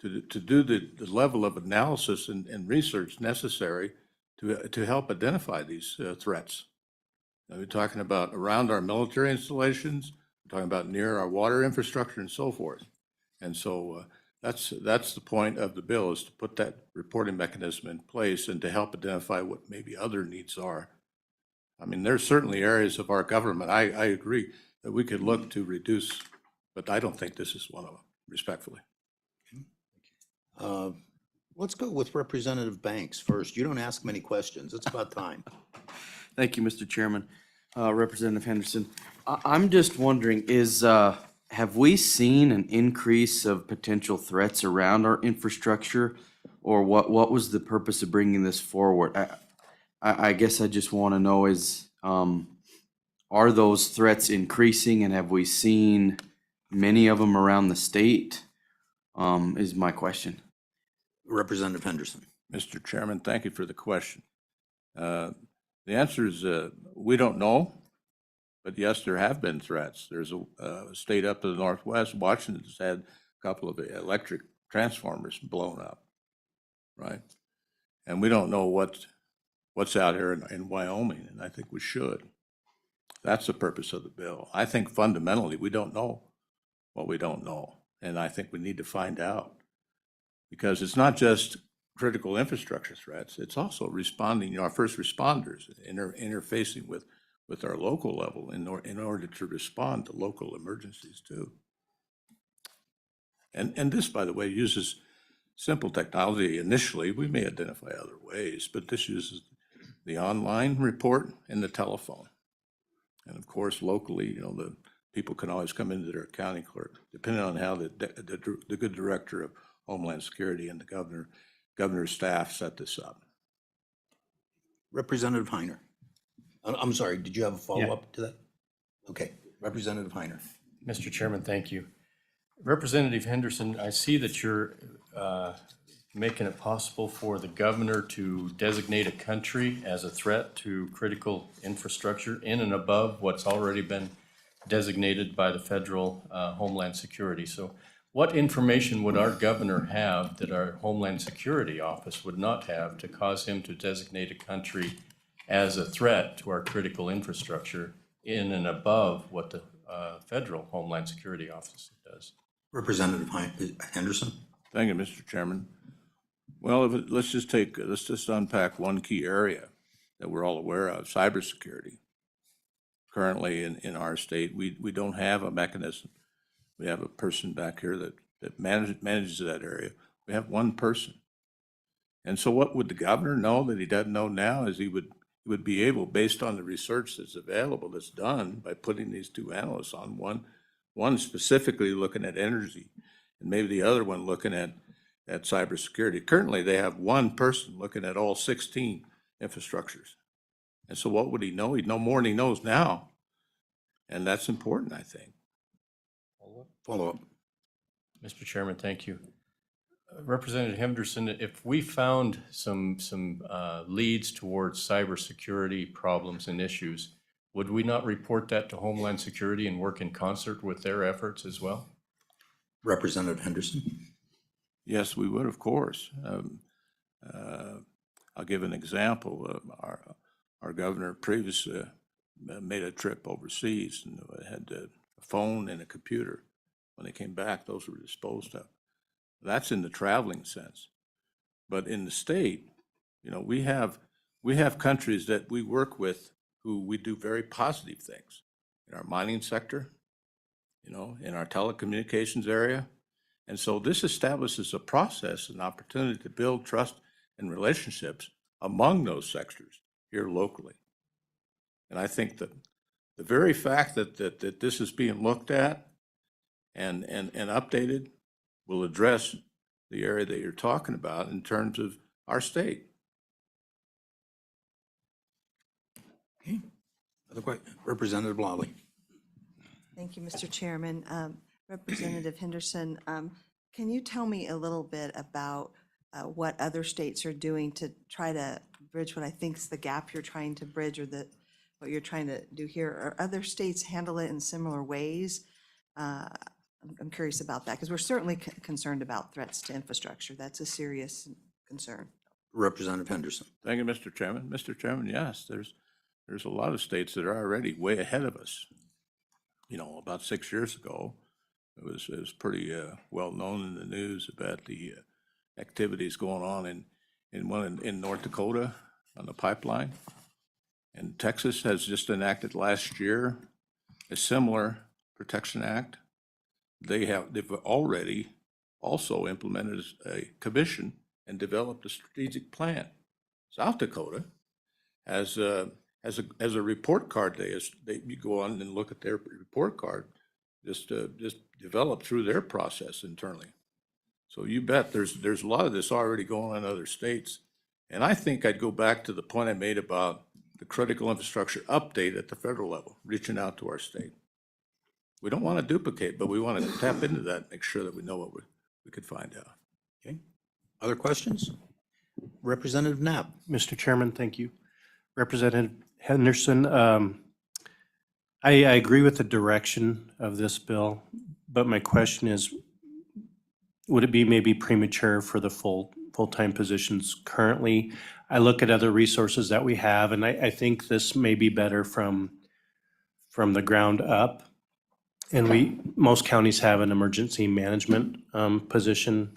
to do the level of analysis and research necessary to help identify these threats. Now, we're talking about around our military installations, we're talking about near our water infrastructure and so forth. And so that's the point of the bill, is to put that reporting mechanism in place and to help identify what maybe other needs are. I mean, there's certainly areas of our government, I agree, that we could look to reduce, but I don't think this is one of them, respectfully. Let's go with Representative Banks first. You don't ask many questions. It's about time. Thank you, Mr. Chairman. Representative Henderson, I'm just wondering, have we seen an increase of potential threats around our infrastructure? Or what was the purpose of bringing this forward? I guess I just want to know are those threats increasing, and have we seen many of them around the state? Is my question. Representative Henderson. Mr. Chairman, thank you for the question. The answer is we don't know, but yes, there have been threats. There's a state up in the northwest, Washington's had a couple of electric transformers blown up, right? And we don't know what's out here in Wyoming, and I think we should. That's the purpose of the bill. I think fundamentally we don't know what we don't know, and I think we need to find out. Because it's not just critical infrastructure threats, it's also responding, our first responders, interfacing with our local level in order to respond to local emergencies too. And this, by the way, uses simple technology initially. We may identify other ways, but this uses the online report and the telephone. And of course, locally, the people can always come into their county clerk, depending on how the good director of Homeland Security and the governor's staff set this up. Representative Heiner. I'm sorry, did you have a follow-up to that? Okay, Representative Heiner. Mr. Chairman, thank you. Representative Henderson, I see that you're making it possible for the governor to designate a country as a threat to critical infrastructure in and above what's already been designated by the federal Homeland Security. So what information would our governor have that our Homeland Security Office would not have to cause him to designate a country as a threat to our critical infrastructure in and above what the federal Homeland Security Office does? Representative Henderson. Thank you, Mr. Chairman. Well, let's just unpack one key area that we're all aware of, cybersecurity. Currently in our state, we don't have a mechanism. We have a person back here that manages that area. We have one person. And so what would the governor know that he doesn't know now is he would be able, based on the research that's available, that's done by putting these 2 analysts on, one specifically looking at energy and maybe the other one looking at cybersecurity. Currently, they have one person looking at all 16 infrastructures. And so what would he know? He'd know more than he knows now. And that's important, I think. Follow-up. Mr. Chairman, thank you. Representative Henderson, if we found some leads towards cybersecurity problems and issues, would we not report that to Homeland Security and work in concert with their efforts as well? Representative Henderson. Yes, we would, of course. I'll give an example. Our governor previously made a trip overseas and had a phone and a computer. When they came back, those were disposed of. That's in the traveling sense. But in the state, you know, we have countries that we work with who we do very positive things in our mining sector, you know, in our telecommunications area. And so this establishes a process, an opportunity to build trust and relationships among those sectors here locally. And I think that the very fact that this is being looked at and updated will address the area that you're talking about in terms of our state. Okay. Representative Lawley. Thank you, Mr. Chairman. Representative Henderson, can you tell me a little bit about what other states are doing to try to bridge what I think is the gap you're trying to bridge, or what you're trying to do here? Are other states handle it in similar ways? I'm curious about that, because we're certainly concerned about threats to infrastructure. That's a serious concern. Representative Henderson. Thank you, Mr. Chairman. Mr. Chairman, yes, there's a lot of states that are already way ahead of us. You know, about 6 years ago, it was pretty well known in the news about the activities going on in North Dakota on the pipeline. And Texas has just enacted last year a similar Protection Act. They've already also implemented a commission and developed a strategic plan. South Dakota has a report card. You go on and look at their report card, just developed through their process internally. So you bet there's a lot of this already going on in other states. And I think I'd go back to the point I made about the critical infrastructure update at the federal level, reaching out to our state. We don't want to duplicate, but we want to tap into that and make sure that we know what we could find out. Okay. Other questions? Representative Knapp. Mr. Chairman, thank you. Representative Henderson, I agree with the direction of this bill, but my question is, would it be maybe premature for the full-time positions currently? I look at other resources that we have, and I think this may be better from the ground up. And most counties have an emergency management position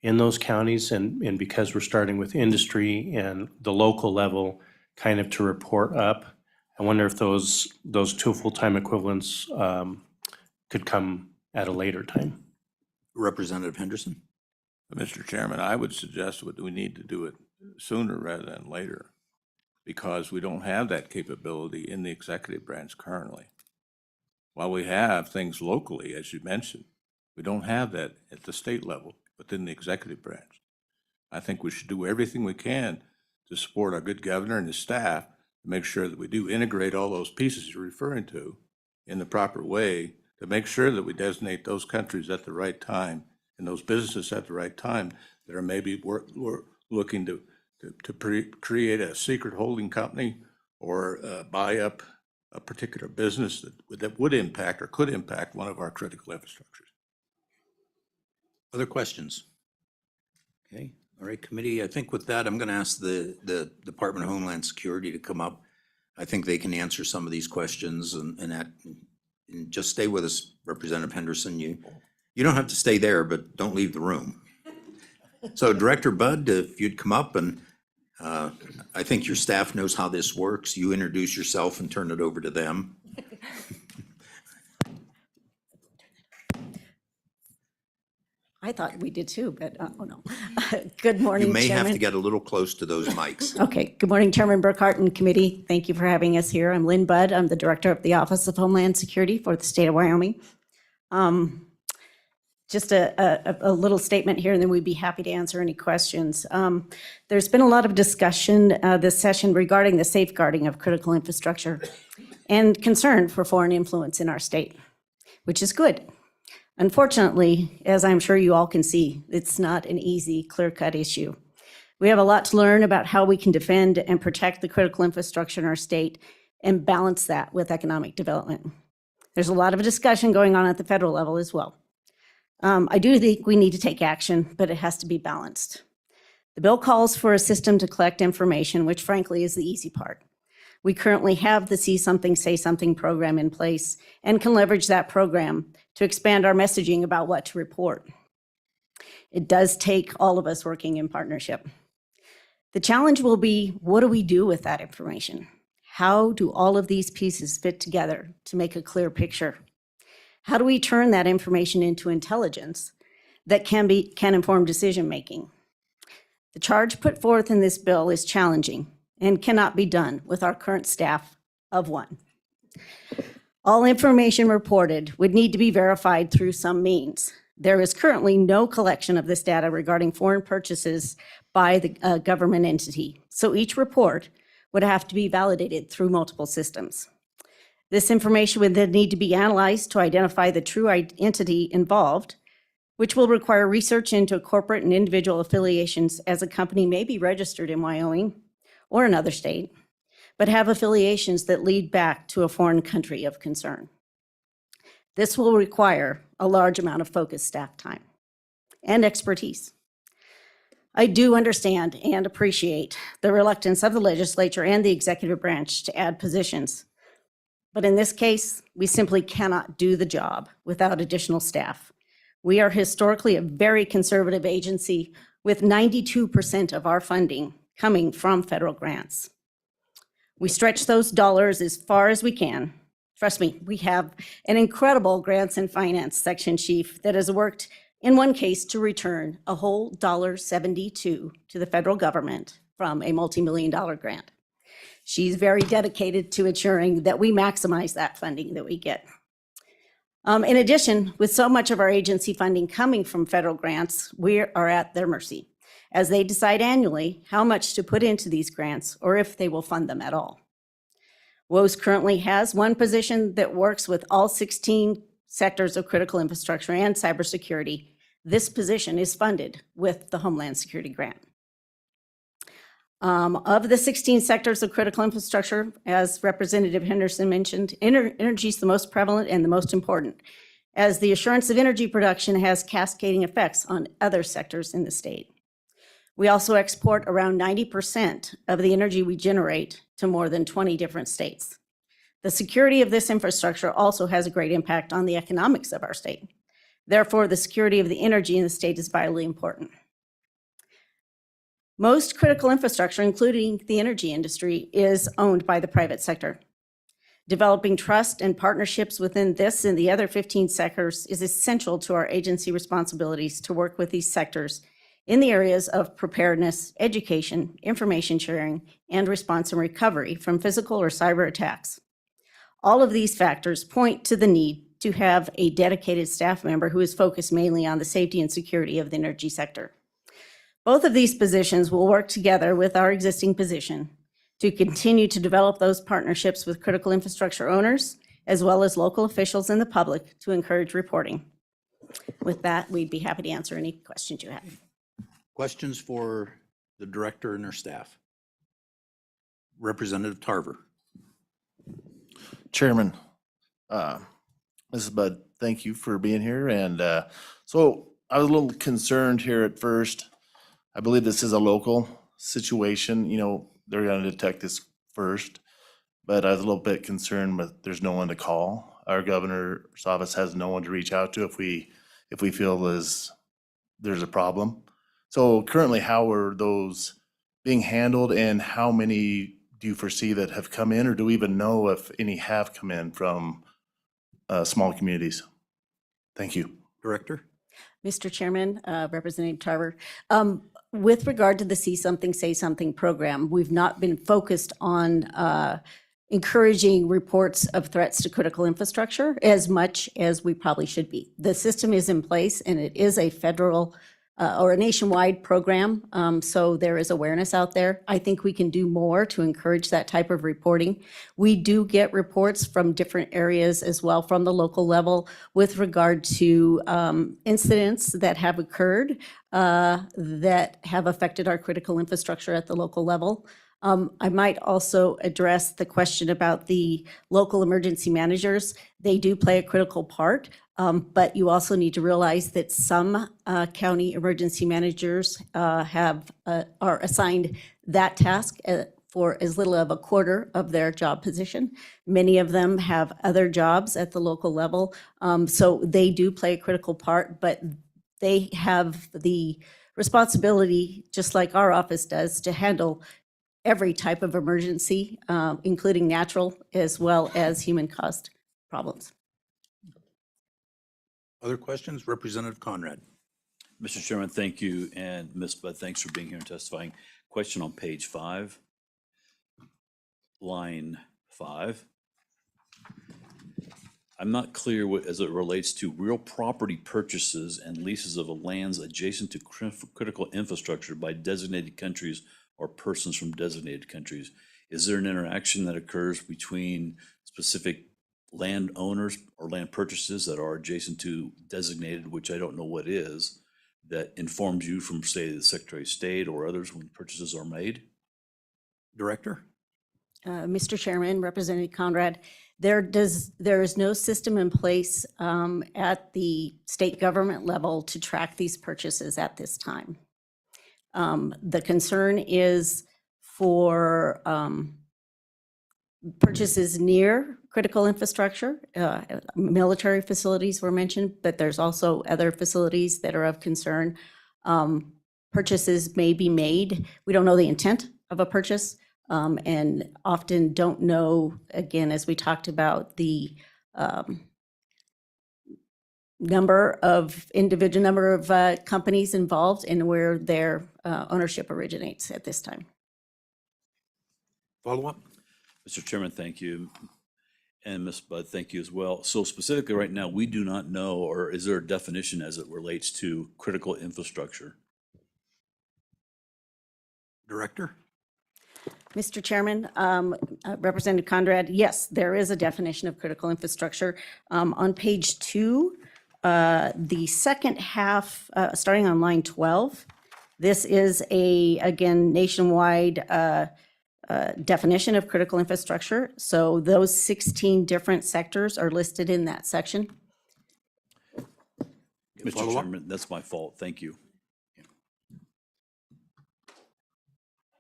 in those counties, and because we're starting with industry and the local level kind of to report up, I wonder if those two full-time equivalents could come at a later time. Representative Henderson. Mr. Chairman, I would suggest that we need to do it sooner rather than later, because we don't have that capability in the executive branch currently. While we have things locally, as you mentioned, we don't have that at the state level within the executive branch. I think we should do everything we can to support our good governor and his staff to make sure that we do integrate all those pieces you're referring to in the proper way, to make sure that we designate those countries at the right time and those businesses at the right time that are maybe looking to create a secret holding company or buy up a particular business that would impact or could impact one of our critical infrastructures. Other questions? Okay. All right, committee, I think with that, I'm going to ask the Department of Homeland Security to come up. I think they can answer some of these questions and just stay with us, Representative Henderson. You don't have to stay there, but don't leave the room. So Director Budd, if you'd come up, and I think your staff knows how this works. You introduce yourself and turn it over to them. I thought we did too, but oh no. Good morning, You may have Chairman. to get a little close to those mics. Okay, good morning, Chairman Burkhart and committee. Thank you for having us here. I'm Lynn Budd. I'm the Director of the Office of Homeland Security for the state of Wyoming. Just a little statement here, and then we'd be happy to answer any questions. There's been a lot of discussion this session regarding the safeguarding of critical infrastructure and concern for foreign influence in our state, which is good. Unfortunately, as I'm sure you all can see, it's not an easy, clear-cut issue. We have a lot to learn about how we can defend and protect the critical infrastructure in our state and balance that with economic development. There's a lot of discussion going on at the federal level as well. I do think we need to take action, but it has to be balanced. The bill calls for a system to collect information, which frankly is the easy part. We currently have the See Something, Say Something program in place and can leverage that program to expand our messaging about what to report. It does take all of us working in partnership. The challenge will be, what do we do with that information? How do all of these pieces fit together to make a clear picture? How do we turn that information into intelligence that can inform decision-making? The charge put forth in this bill is challenging and cannot be done with our current staff of one. All information reported would need to be verified through some means. There is currently no collection of this data regarding foreign purchases by the government entity, so each report would have to be validated through multiple systems. This information would then need to be analyzed to identify the true entity involved, which will require research into corporate and individual affiliations, as a company may be registered in Wyoming or another state, but have affiliations that lead back to a foreign country of concern. This will require a large amount of focused staff time and expertise. I do understand and appreciate the reluctance of the legislature and the executive branch to add positions. But in this case, we simply cannot do the job without additional staff. We are historically a very conservative agency with 92% of our funding coming from federal grants. We stretch those dollars as far as we can. Trust me, we have an incredible grants and finance section chief that has worked in one case to return a whole $72 to the federal government from a multi-million-dollar grant. She's very dedicated to ensuring that we maximize that funding that we get. In addition, with so much of our agency funding coming from federal grants, we are at their mercy as they decide annually how much to put into these grants or if they will fund them at all. WOS currently has one position that works with all 16 sectors of critical infrastructure and cybersecurity. This position is funded with the Homeland Security Grant. Of the 16 sectors of critical infrastructure, as Representative Henderson mentioned, energy is the most prevalent and the most important, as the assurance of energy production has cascading effects on other sectors in the state. We also export around 90% of the energy we generate to more than 20 different states. The security of this infrastructure also has a great impact on the economics of our state. Therefore, the security of the energy in the state is vitally important. Most critical infrastructure, including the energy industry, is owned by the private sector. Developing trust and partnerships within this and the other 15 sectors is essential to our agency responsibilities to work with these sectors in the areas of preparedness, education, information sharing, and response and recovery from physical or cyber attacks. All of these factors point to the need to have a dedicated staff member who is focused mainly on the safety and security of the energy sector. Both of these positions will work together with our existing position to continue to develop those partnerships with critical infrastructure owners, as well as local officials and the public, to encourage reporting. With that, we'd be happy to answer any questions you have. Questions for the director and her staff? Representative Tarver. Chairman, Mrs. Budd, thank you for being here. And so I was a little concerned here at first. I believe this is a local situation. You know, they're going to detect this first, but I was a little bit concerned, but there's no one to call. Our governor's office has no one to reach out to if we feel there's a problem. So currently, how are those being handled, and how many do you foresee that have come in, or do we even know if any have come in from small communities? Thank you. Director? Mr. Chairman, Representative Tarver, with regard to the See Something, Say Something program, we've not been focused on encouraging reports of threats to critical infrastructure as much as we probably should be. The system is in place, and it is a federal or a nationwide program, so there is awareness out there. I think we can do more to encourage that type of reporting. We do get reports from different areas as well from the local level with regard to incidents that have occurred that have affected our critical infrastructure at the local level. I might also address the question about the local emergency managers. They do play a critical part But you also need to realize that some county emergency managers are assigned that task for as little of a quarter of their job position. Many of them have other jobs at the local level, so they do play a critical part, but they have the responsibility, just like our office does, to handle every type of emergency, including natural as well as human-caused problems. Other questions? Representative Conrad. Mr. Chairman, thank you, and Ms. Budd, thanks for being here and testifying. Question on page 5, line 5. I'm not clear as it relates to real property purchases and leases of lands adjacent to critical infrastructure by designated countries or persons from designated countries. Is there an interaction that occurs between specific landowners or land purchases that are adjacent to designated, which I don't know what is, that informs you from, say, the Secretary of State or others when purchases are made? Director? Mr. Chairman, Representative Conrad, there is no system in place at the state government level to track these purchases at this time. The concern is for purchases near critical infrastructure. Military facilities were mentioned, but there's also other facilities that are of concern. Purchases may be made. We don't know the intent of a purchase, and often don't know, again, as we talked about, the number of companies involved and where their ownership originates at this time. Follow-up? Mr. Chairman, thank you. And Ms. Budd, thank you as well. So specifically right now, we do not know, or is there a definition as it relates to critical infrastructure? Director? Mr. Chairman, Representative Conrad, yes, there is a definition of critical infrastructure. On page 2, the second half, starting on line 12, this is again, nationwide definition of critical infrastructure. So those 16 different sectors are listed in that section. Mr. Chairman, that's my fault. Thank you.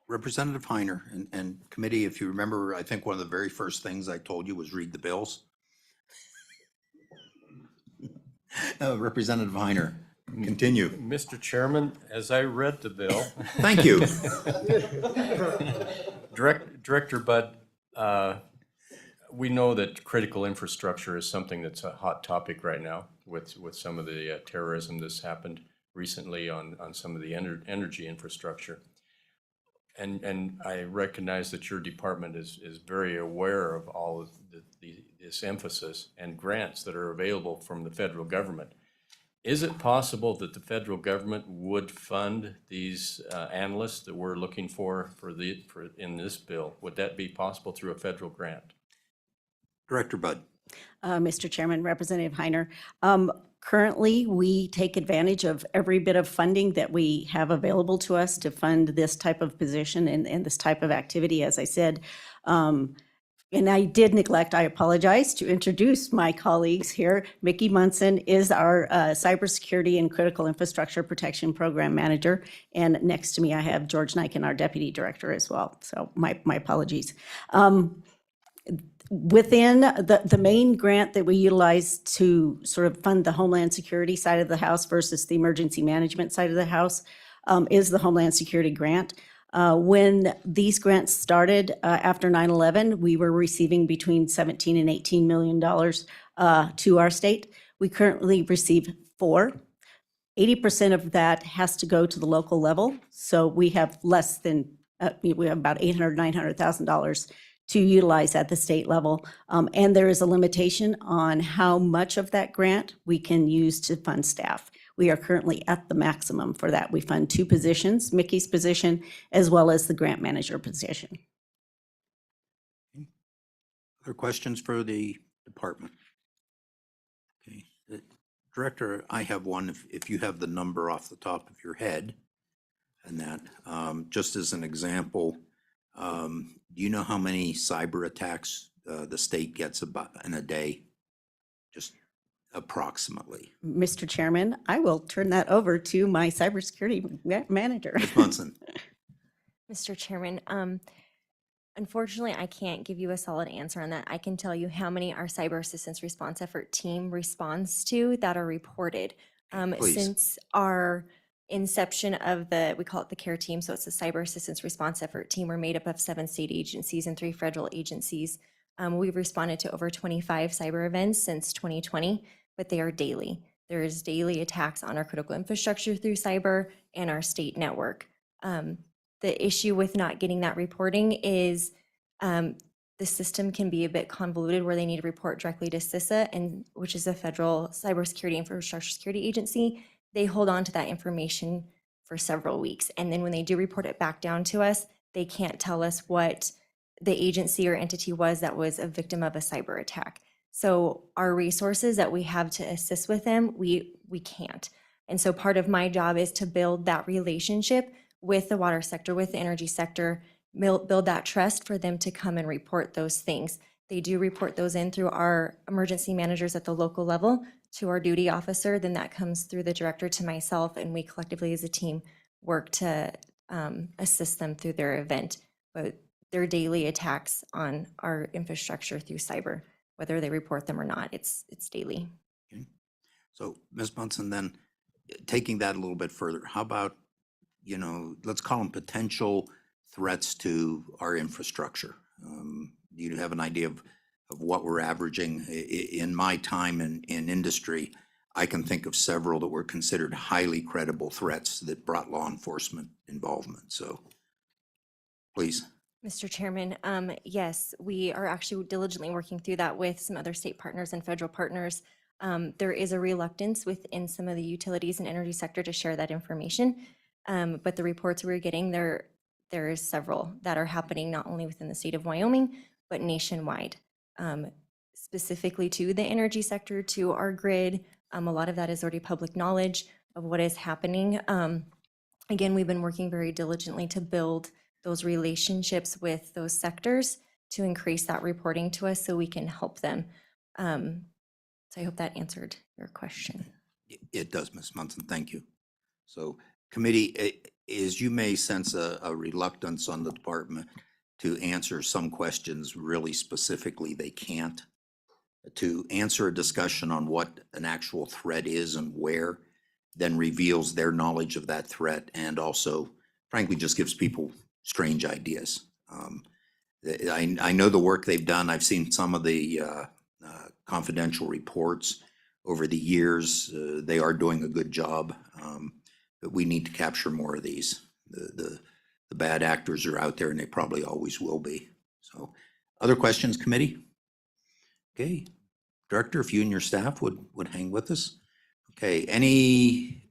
Representative Heiner and committee, if you remember, I think one of the very first things I told you was read the bills. Representative Heiner, continue. Mr. Chairman, as I read the bill. Thank you. Director Budd, we know that critical infrastructure is something that's a hot topic right now with some of the terrorism that's happened recently on some of the energy infrastructure. And I recognize that your department is very aware of all of this emphasis and grants that are available from the federal government. Is it possible that the federal government would fund these analysts that we're looking for in this bill? Would that be possible through a federal grant? Director Budd. Mr. Chairman, Representative Heiner, currently, we take advantage of every bit of funding that we have available to us to fund this type of position and this type of activity, as I said. And I did neglect, I apologize, to introduce my colleagues here. Mickey Munson is our Cybersecurity and Critical Infrastructure Protection Program Manager. And next to me, I have George Niken, our Deputy Director as well. So my apologies. Within the main grant that we utilize to sort of fund the Homeland Security side of the house versus the emergency management side of the house is the Homeland Security grant. When these grants started after 9/11, we were receiving between $17 and $18 million to our state. We currently receive 4. 80% of that has to go to the local level. So we have less than, we have about $800,000, $900,000 to utilize at the state level. And there is a limitation on how much of that grant we can use to fund staff. We are currently at the maximum for that. We fund 2 positions, Mickey's position, as well as the grant manager position. Other questions for the department? Okay. Director, I have one, if you have the number off the top of your head, and that, just as an example, do you know how many cyber attacks the state gets about in a day? Just approximately? Mr. Chairman, I will turn that over to my cybersecurity manager. Ms. Munson? Mr. Chairman, unfortunately, I can't give you a solid answer on that. I can tell you how many our cyber assistance response effort team responds to that are reported. Please. Since our inception of we call it the CARE team, so it's the Cyber Assistance Response Effort Team. We're made up of 7 state agencies and 3 federal agencies. We've responded to over 25 cyber events since 2020, but they are daily. There is daily attacks on our critical infrastructure through cyber and our state network. The issue with not getting that reporting is the system can be a bit convoluted where they need to report directly to CISA, and which is a federal cybersecurity infrastructure security agency. They hold on to that information for several weeks. And then when they do report it back down to us, they can't tell us what the agency or entity was that was a victim of a cyber attack. So our resources that we have to assist with them, we can't. And so part of my job is to build that relationship with the water sector, with the energy sector, build that trust for them to come and report those things. They do report those in through our emergency managers at the local level to our duty officer, then that comes through the director to myself, and we collectively as a team work to assist them through their event. But their daily attacks on our infrastructure through cyber, whether they report them or not, it's daily. Okay. So Ms. Munson, then taking that a little bit further, how about, let's call them potential threats to our infrastructure? Do you have an idea of what we're averaging? In my time in industry, I can think of several that were considered highly credible threats that brought law enforcement involvement. So please. Mr. Chairman, yes, we are actually diligently working through that with some other state partners and federal partners. There is a reluctance within some of the utilities and energy sector to share that information. But the reports we're getting, there is several that are happening not only within the state of Wyoming, but nationwide. Specifically to the energy sector, to our grid. A lot of that is already public knowledge of what is happening. Again, we've been working very diligently to build those relationships with those sectors to increase that reporting to us so we can help them. So I hope that answered your question. It does, Ms. Munson, thank you. So committee, as you may sense a reluctance on the department to answer some questions really specifically, they can't. To answer a discussion on what an actual threat is and where, then reveals their knowledge of that threat and also, frankly, just gives people strange ideas. I know the work they've done. I've seen some of the confidential reports over the years. They are doing a good job, but we need to capture more of these. The bad actors are out there and they probably always will be. So other questions, committee? Okay, Director, if you and your staff would hang with us. Okay, any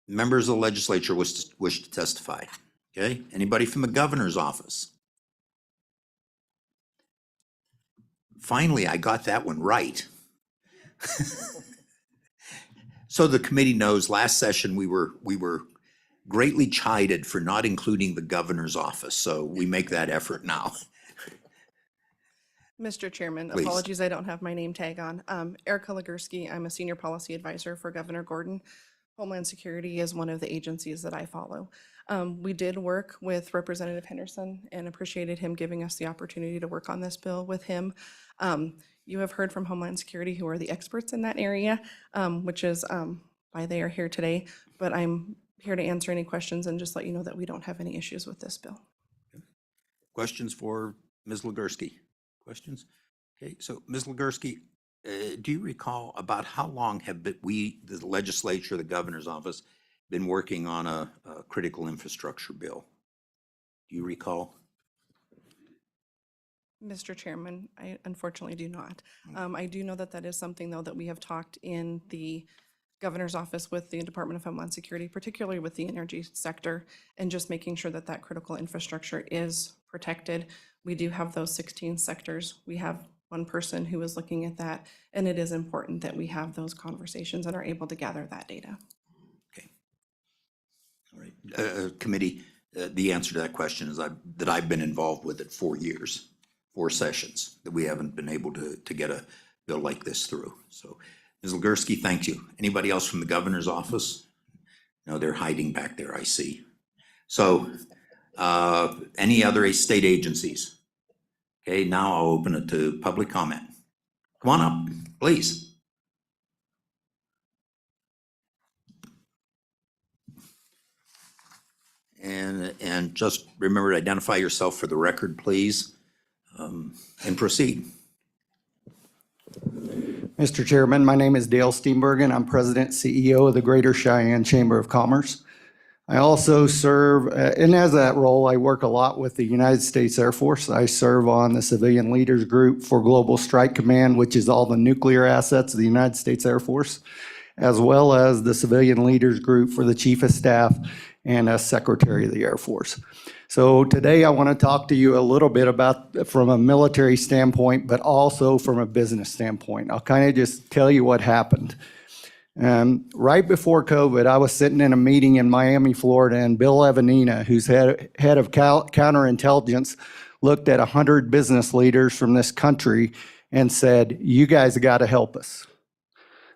members of the legislature wish to testify? Okay, anybody from the governor's office? Finally, I got that one right. So the committee knows last session we were greatly chided for not including the governor's office, so we make that effort now. Mr. Chairman, Please. apologies, I don't have my name tag on. Erica Legursky, I'm a senior policy advisor for Governor Gordon. Homeland Security is one of the agencies that I follow. We did work with Representative Henderson and appreciated him giving us the opportunity to work on this bill with him. You have heard from Homeland Security, who are the experts in that area, which is why they are here today. But I'm here to answer any questions and just let you know that we don't have any issues with this bill. Questions for Ms. Legursky? Questions? Okay, so Ms. Legursky, do you recall about how long have we, the legislature, the governor's office, been working on a critical infrastructure bill? Do you recall? Mr. Chairman, I unfortunately do not. I do know that that is something, though, that we have talked in the governor's office with the Department of Homeland Security, particularly with the energy sector, and just making sure that that critical infrastructure is protected. We do have those 16 sectors. We have one person who is looking at that, and it is important that we have those conversations and are able to gather that data. Okay. All right. Committee, the answer to that question is that I've been involved with it 4 years, 4 sessions, that we haven't been able to get a bill like this through. So, Ms. Legursky, thank you. Anybody else from the governor's office? No, they're hiding back there, I see. So, any other state agencies? Okay, now I'll open it to public comment. Come on up, please. And just remember to identify yourself for the record, please, and proceed. Mr. Chairman, my name is Dale Steenbergen. I'm President, CEO of the Greater Cheyenne Chamber of Commerce. I also serve, and as that role, I work a lot with the United States Air Force. I serve on the Civilian Leaders Group for Global Strike Command, which is all the nuclear assets of the United States Air Force, as well as the Civilian Leaders Group for the Chief of Staff and as Secretary of the Air Force. So today I want to talk to you a little bit about from a military standpoint, but also from a business standpoint. I'll kind of just tell you what happened. Right before COVID, I was sitting in a meeting in Miami, Florida, and Bill Evanina, who's head of counterintelligence, looked at 100 business leaders from this country and said, you guys got to help us.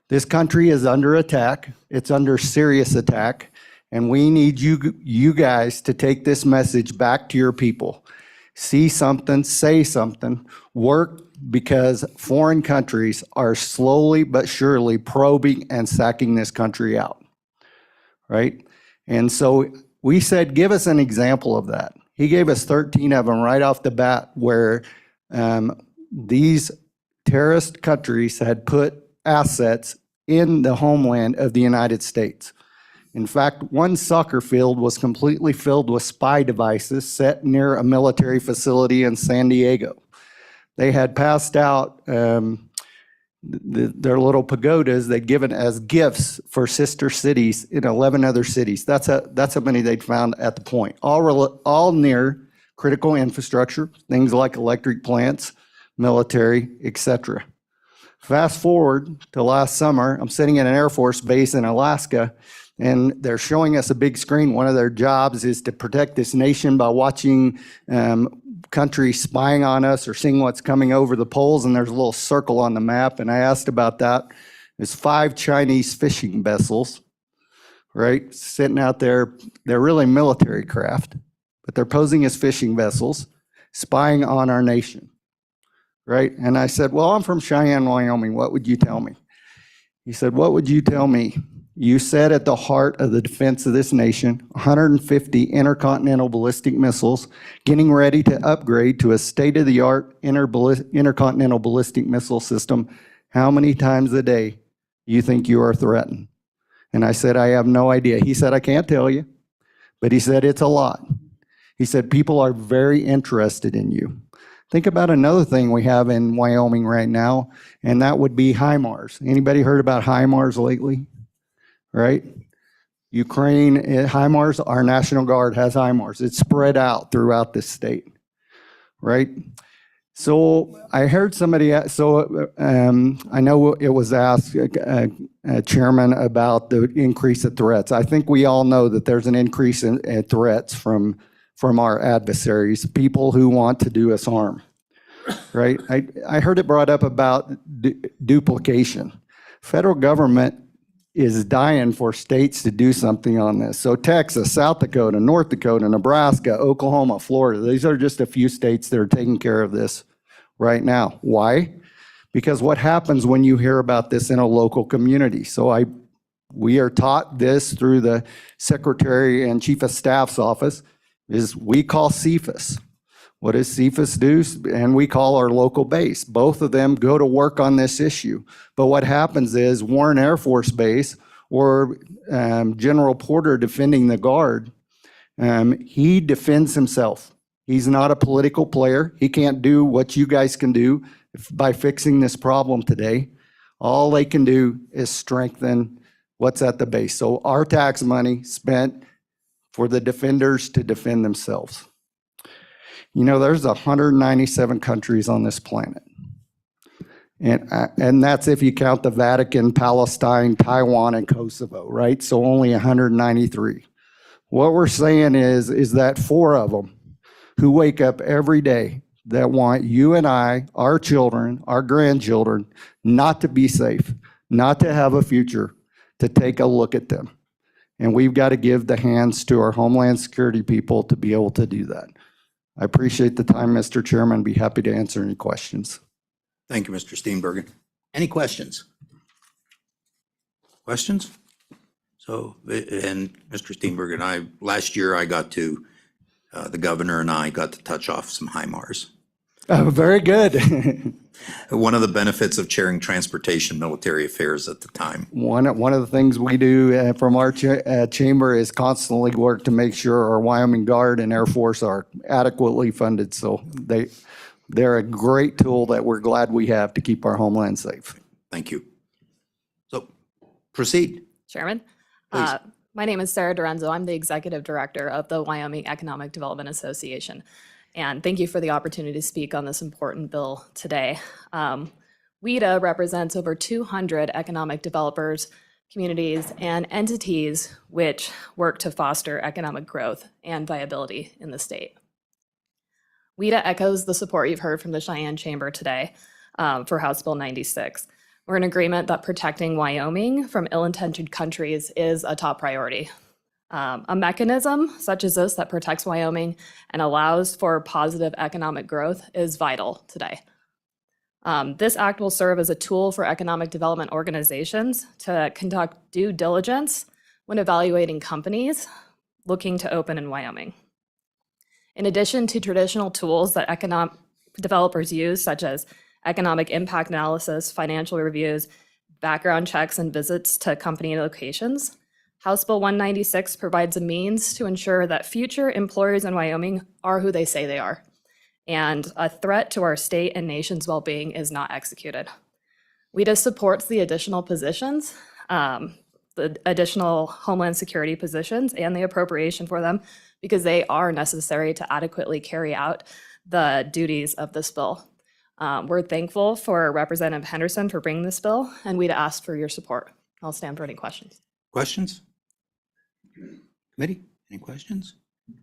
This country is under attack. It's under serious attack. And we need you guys to take this message back to your people. See something, say something, work, because foreign countries are slowly but surely probing and sacking this country out, right? And so we said, give us an example of that. He gave us 13 of them right off the bat where these terrorist countries had put assets in the homeland of the United States. In fact, one soccer field was completely filled with spy devices set near a military facility in San Diego. They had passed out their little pagodas they'd given as gifts for sister cities in 11 other cities. That's how many they'd found at the point. All near critical infrastructure, things like electric plants, military, etc. Fast forward to last summer, I'm sitting in an Air Force base in Alaska, and they're showing us a big screen. One of their jobs is to protect this nation by watching countries spying on us or seeing what's coming over the poles, and there's a little circle on the map, and I asked about that. There's 5 Chinese fishing vessels, right, sitting out there. They're really military craft, but they're posing as fishing vessels, spying on our nation, right? And I said, well, I'm from Cheyenne, Wyoming. What would you tell me? He said, what would you tell me? You said at the heart of the defense of this nation, 150 intercontinental ballistic missiles, getting ready to upgrade to a state-of-the-art intercontinental ballistic missile system. How many times a day you think you are threatened? And I said, I have no idea. He said, I can't tell you, but he said, it's a lot. He said, people are very interested in you. Think about another thing we have in Wyoming right now, and that would be HIMARS. Anybody heard about HIMARS lately? Right? Ukraine, HIMARS, our National Guard has HIMARS. It's spread out throughout this state, right? So I heard somebody, I know it was asked, Chairman, about the increase of threats. I think we all know that there's an increase in threats from our adversaries, people who want to do us harm, right? I heard it brought up about duplication. Federal government is dying for states to do something on this. So Texas, South Dakota, North Dakota, Nebraska, Oklahoma, Florida, these are just a few states that are taking care of this right now. Why? Because what happens when you hear about this in a local community? So we are taught this through the Secretary and Chief of Staff's office, is we call CFIS. What does CFIS do? And we call our local base. Both of them go to work on this issue. But what happens is Warren Air Force Base or General Porter defending the Guard, he defends himself. He's not a political player. He can't do what you guys can do by fixing this problem today. All they can do is strengthen what's at the base. So our tax money spent for the defenders to defend themselves. You know, there's 197 countries on this planet. And that's if you count the Vatican, Palestine, Taiwan, and Kosovo, right? So only 193. What we're saying is that 4 of them who wake up every day that want you and I, our children, our grandchildren, not to be safe, not to have a future, to take a look at them. And we've got to give the hands to our Homeland Security people to be able to do that. I appreciate the time, Mr. Chairman. Be happy to answer any questions. Thank you, Mr. Steenbergen. Any questions? Questions? So, and Mr. Steenbergen, last year I got to, the governor and I got to touch off some HIMARS. Very good. One of the benefits of chairing transportation military affairs at the time. One of the things we do from our chamber is constantly work to make sure our Wyoming Guard and Air Force are adequately funded. So they're a great tool that we're glad we have to keep our homeland safe. Thank you. So proceed. Chairman. Please. My name is Sarah Dorenzo. I'm the Executive Director of the Wyoming Economic Development Association. And thank you for the opportunity to speak on this important bill today. WEDA represents over 200 economic developers, communities, and entities which work to foster economic growth and viability in the state. WEDA echoes the support you've heard from the Cheyenne Chamber today for House Bill 96. We're in agreement that protecting Wyoming from ill-intentioned countries is a top priority. A mechanism such as this that protects Wyoming and allows for positive economic growth is vital today. This act will serve as a tool for economic development organizations to conduct due diligence when evaluating companies looking to open in Wyoming. In addition to traditional tools that economic developers use, such as economic impact analysis, financial reviews, background checks, and visits to company locations, House Bill 196 provides a means to ensure that future employers in Wyoming are who they say they are, and a threat to our state and nation's well-being is not executed. WEDA supports the additional positions, the additional Homeland Security positions, and the appropriation for them because they are necessary to adequately carry out the duties of this bill. We're thankful for Representative Henderson for bringing this bill, and we'd ask for your support. I'll stand for any questions. Questions? Committee, any questions? Ms.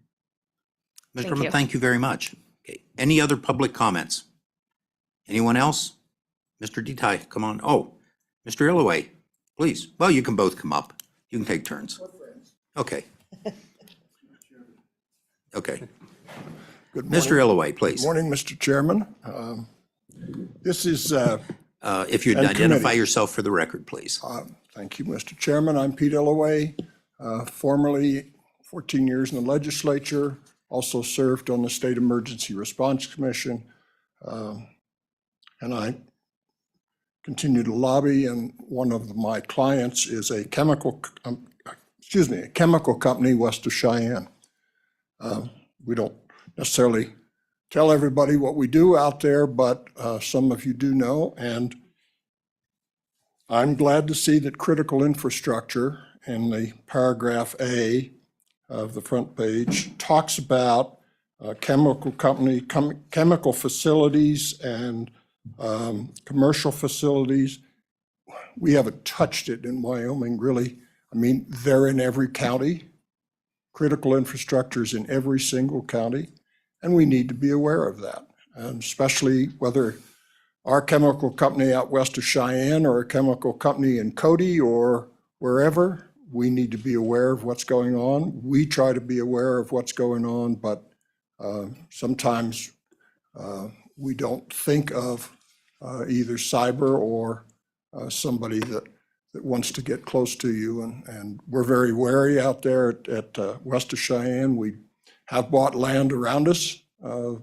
Thank Drummond, you. thank you very much. Okay, any other public comments? Anyone else? Mr. Detai, come on. Oh, Mr. Illaway, please. Well, you can both come up. You can take turns. Okay. Okay. Good morning. Mr. Illaway, please. Good morning, Mr. Chairman. This is. If you'd and identify committee. yourself for the record, please. Thank you, Mr. Chairman. I'm Pete Illaway, formerly 14 years in the legislature, also served on the State Emergency Response Commission. And I continue to lobby, and one of my clients is a chemical company west of Cheyenne. We don't necessarily tell everybody what we do out there, but some of you do know. And I'm glad to see that critical infrastructure in the paragraph A of the front page talks about chemical facilities and commercial facilities. We haven't touched it in Wyoming, really. I mean, they're in every county. Critical infrastructure is in every single county, and we need to be aware of that. And especially whether our chemical company out west of Cheyenne or a chemical company in Cody or wherever, we need to be aware of what's going on. We try to be aware of what's going on, but sometimes we don't think of either cyber or somebody that wants to get close to you. And we're very wary out there at west of Cheyenne. We have bought land around us,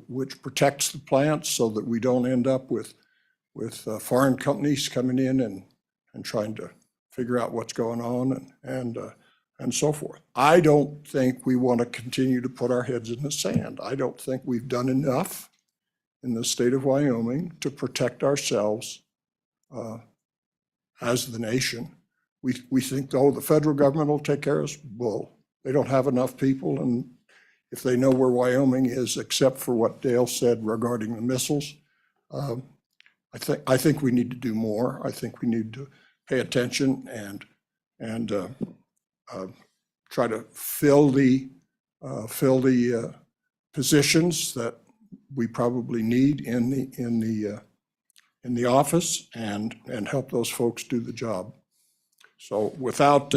which protects the plants so that we don't end up with foreign companies coming in and trying to figure out what's going on and so forth. I don't think we want to continue to put our heads in the sand. I don't think we've done enough in the state of Wyoming to protect ourselves as the nation. We think, oh, the federal government will take care of us. Bull. They don't have enough people, and if they know where Wyoming is, except for what Dale said regarding the missiles, I think we need to do more. I think we need to pay attention and try to fill the positions that we probably need in the office and help those folks do the job. So without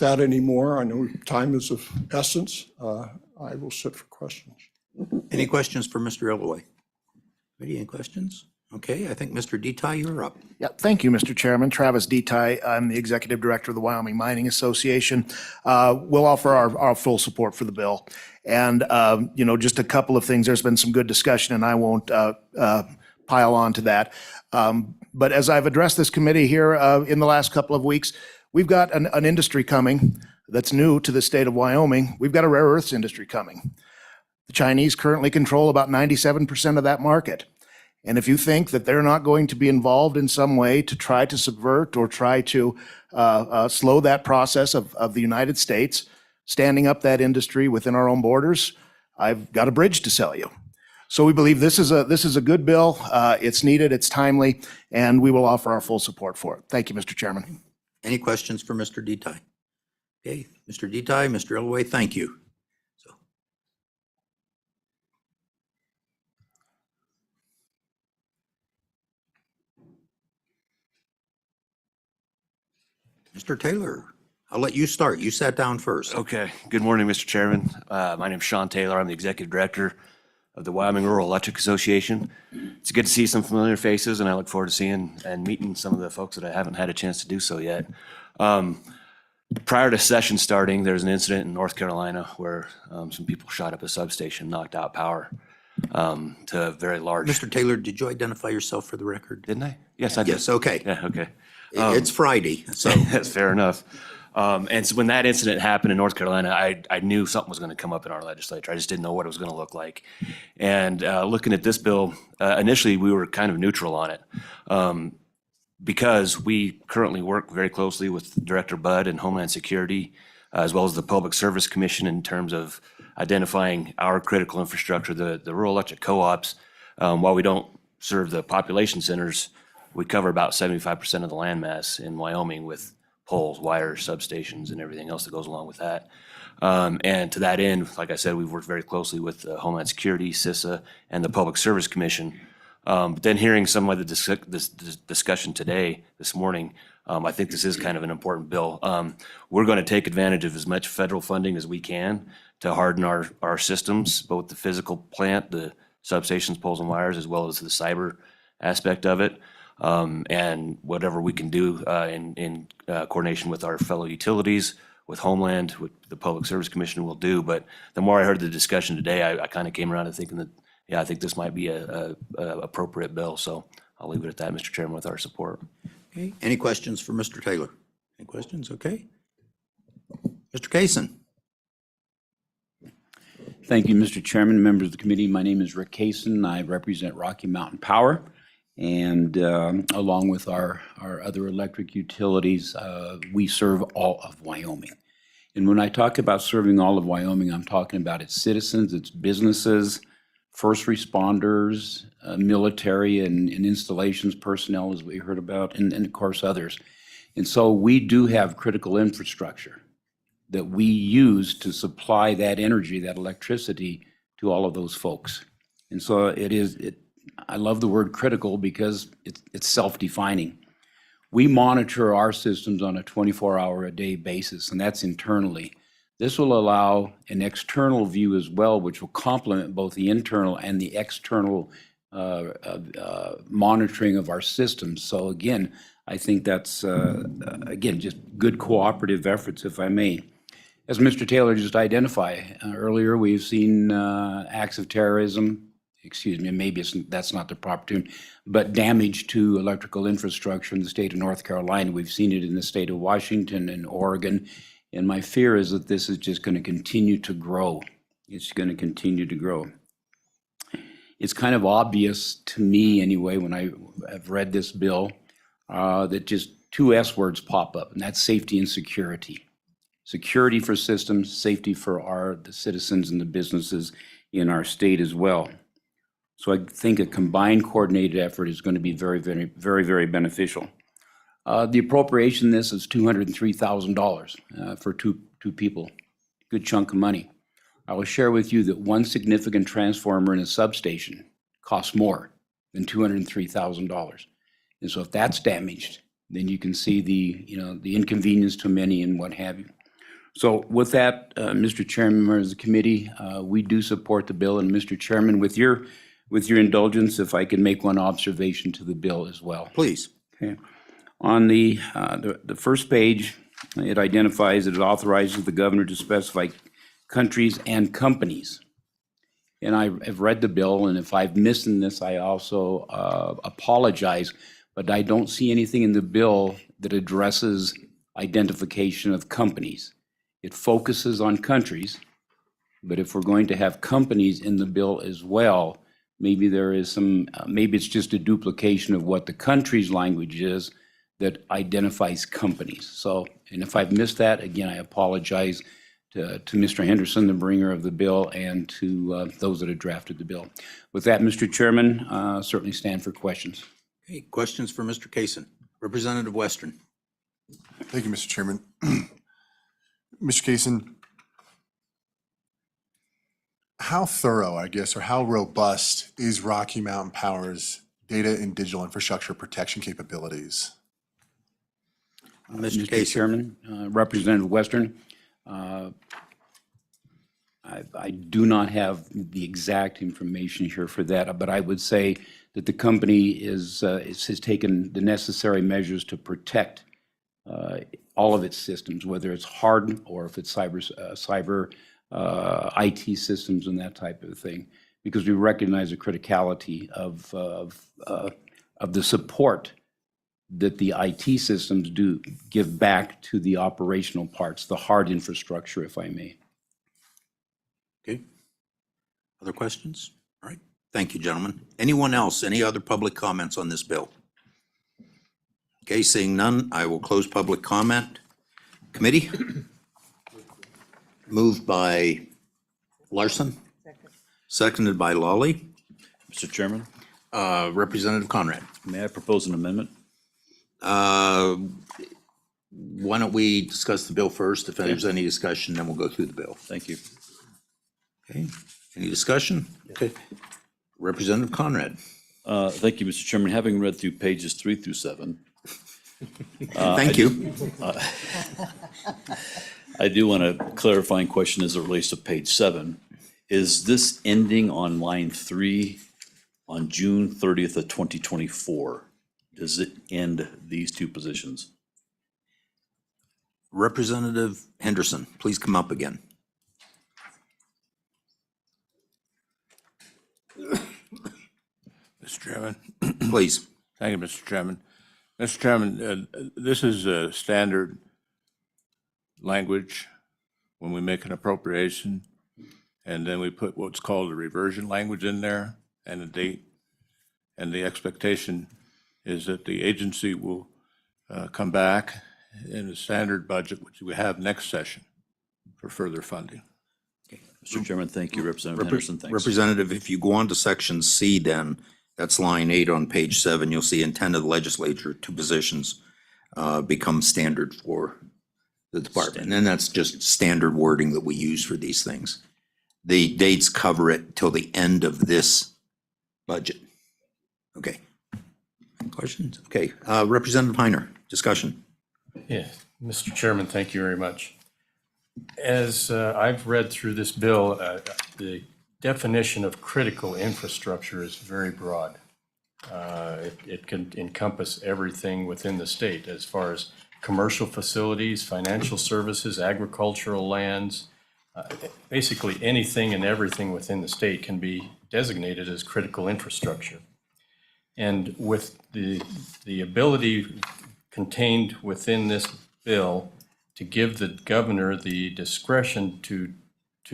any more, I know time is of essence. I will sit for questions. Any questions for Mr. Elway? Any questions? Okay, I think Mr. Deti, you're up. Yeah, thank you, Mr. Chairman. Travis Deti, I'm the Executive Director of the Wyoming Mining Association. We'll offer our full support for the bill. And, just a couple of things. There's been some good discussion, and I won't pile on to that. But as I've addressed this committee here in the last couple of weeks, we've got an industry coming that's new to the state of Wyoming. We've got a rare earths industry coming. The Chinese currently control about 97% of that market. And if you think that they're not going to be involved in some way to try to subvert or try to slow that process of the United States standing up that industry within our own borders, I've got a bridge to sell you. So we believe this is a good bill. It's needed, it's timely, and we will offer our full support for it. Thank you, Mr. Chairman. Any questions for Mr. Deti? Okay, Mr. Deti, Mr. Elway, thank you. Mr. Taylor, I'll let you start. You sat down first. Okay. Good morning, Mr. Chairman. My name's Sean Taylor. I'm the Executive Director of the Wyoming Rural Electric Association. It's good to see some familiar faces, and I look forward to seeing and meeting some of the folks that I haven't had a chance to do so yet. Prior to session starting, there was an incident in North Carolina where some people shot up a substation, knocked out power to a very large. Mr. Taylor, did you identify yourself for the record? Didn't I? Yes, I did. Yes, okay. Yeah, okay. It's Friday, so. That's fair enough. And so when that incident happened in North Carolina, I knew something was going to come up in our legislature. I just didn't know what it was going to look like. And looking at this bill, initially we were kind of neutral on it because we currently work very closely with Director Budd and Homeland Security, as well as the Public Service Commission in terms of identifying our critical infrastructure, the rural electric co-ops. While we don't serve the population centers, we cover about 75% of the landmass in Wyoming with poles, wires, substations, and everything else that goes along with that. And to that end, like I said, we've worked very closely with Homeland Security, CISA, and the Public Service Commission. But then hearing some of the discussion today, this morning, I think this is kind of an important bill. We're going to take advantage of as much federal funding as we can to harden our systems, both the physical plant, the substations, poles, and wires, as well as the cyber aspect of it. And whatever we can do in coordination with our fellow utilities, with Homeland, with the Public Service Commission will do. But the more I heard the discussion today, I kind of came around to thinking that, yeah, I think this might be a appropriate bill. So I'll leave it at that, Mr. Chairman, with our support. Okay, any questions for Mr. Taylor? Any questions? Okay. Mr. Kaysen. Thank you, Mr. Chairman, members of the committee. My name is Rick Kaysen. I represent Rocky Mountain Power. And along with our other electric utilities, we serve all of Wyoming. And when I talk about serving all of Wyoming, I'm talking about its citizens, its businesses, first responders, military and installations personnel, as we heard about, and of course others. And so we do have critical infrastructure that we use to supply that energy, that electricity to all of those folks. And so I love the word critical because it's self-defining. We monitor our systems on a 24-hour-a-day basis, and that's internally. This will allow an external view as well, which will complement both the internal and the external monitoring of our systems. So again, I think that's, again, just good cooperative efforts, if I may. As Mr. Taylor just identified earlier, we've seen acts of terrorism, excuse me, maybe that's not the proper term, but damage to electrical infrastructure in the state of North Carolina. We've seen it in the state of Washington and Oregon. And my fear is that this is just going to continue to grow. It's going to continue to grow. It's kind of obvious to me anyway, when I have read this bill, that just two S words pop up, and that's safety and security. Security for systems, safety for the citizens and the businesses in our state as well. So I think a combined coordinated effort is going to be very, very, very, very beneficial. The appropriation in this is $203,000 for two people. Good chunk of money. I will share with you that one significant transformer in a substation costs more than $203,000. And so if that's damaged, then you can see the, the inconvenience to many and what have you. So with that, Mr. Chairman, members of the committee, we do support the bill. And Mr. Chairman, with your indulgence, if I can make one observation to the bill as well. Please. Okay. On the first page, it identifies that it authorizes the governor to specify countries and companies. And I have read the bill, and if I've missed in this, I also apologize, but I don't see anything in the bill that addresses identification of companies. It focuses on countries, but if we're going to have companies in the bill as well, maybe there is some, maybe it's just a duplication of what the country's language is that identifies companies. So, and if I've missed that, again, I apologize to Mr. Henderson, the bringer of the bill, and to those that have drafted the bill. With that, Mr. Chairman, certainly stand for questions. Okay, questions for Mr. Kaysen? Representative Western. Thank you, Mr. Chairman. Mr. Kaysen, how thorough, I guess, or how robust is Rocky Mountain Power's data and digital infrastructure protection capabilities? Mr. Mr. Kaysen. Chairman, Representative Western, I do not have the exact information here for that, but I would say that the company has taken the necessary measures to protect all of its systems, whether it's hard or if it's cyber IT systems and that type of thing, because we recognize the criticality of the support that the IT systems do give back to the operational parts, the hard infrastructure, if I may. Okay. Other questions? All right. Thank you, gentlemen. Anyone else? Any other public comments on this bill? Okay, seeing none, I will close public comment. Committee? Moved by Larson. Seconded by Lawley. Mr. Chairman, Representative Conrad. may I propose an amendment? Why don't we discuss the bill first? If there's any discussion, then we'll go through the bill. Thank you. Okay, any discussion? Okay. Representative Conrad. Thank you, Mr. Chairman. Having read through pages 3 through 7. Thank you. I do want a clarifying question as it relates to page 7. Is this ending on line 3 on June 30th of 2024? Does it end these two positions? Representative Henderson, please come up again. Mr. Chairman. Please. Thank you, Mr. Chairman. Mr. Chairman, this is a standard language when we make an appropriation, and then we put what's called a reversion language in there and a date. And the expectation is that the agency will come back in a standard budget, which we have next session, for further funding. Mr. Chairman, thank you. Representative Henderson, thanks. Representative, if you go on to section C, then that's line 8 on page 7, you'll see intent of the legislature to positions become standard for the department. And then that's just standard wording that we use for these things. The dates cover it till the end of this budget. Okay. Questions? Okay. Representative Heiner, discussion. Yeah, Mr. Chairman, thank you very much. As I've read through this bill, the definition of critical infrastructure is very broad. It can encompass everything within the state as far as commercial facilities, financial services, agricultural lands. Basically, anything and everything within the state can be designated as critical infrastructure. And with the ability contained within this bill to give the governor the discretion to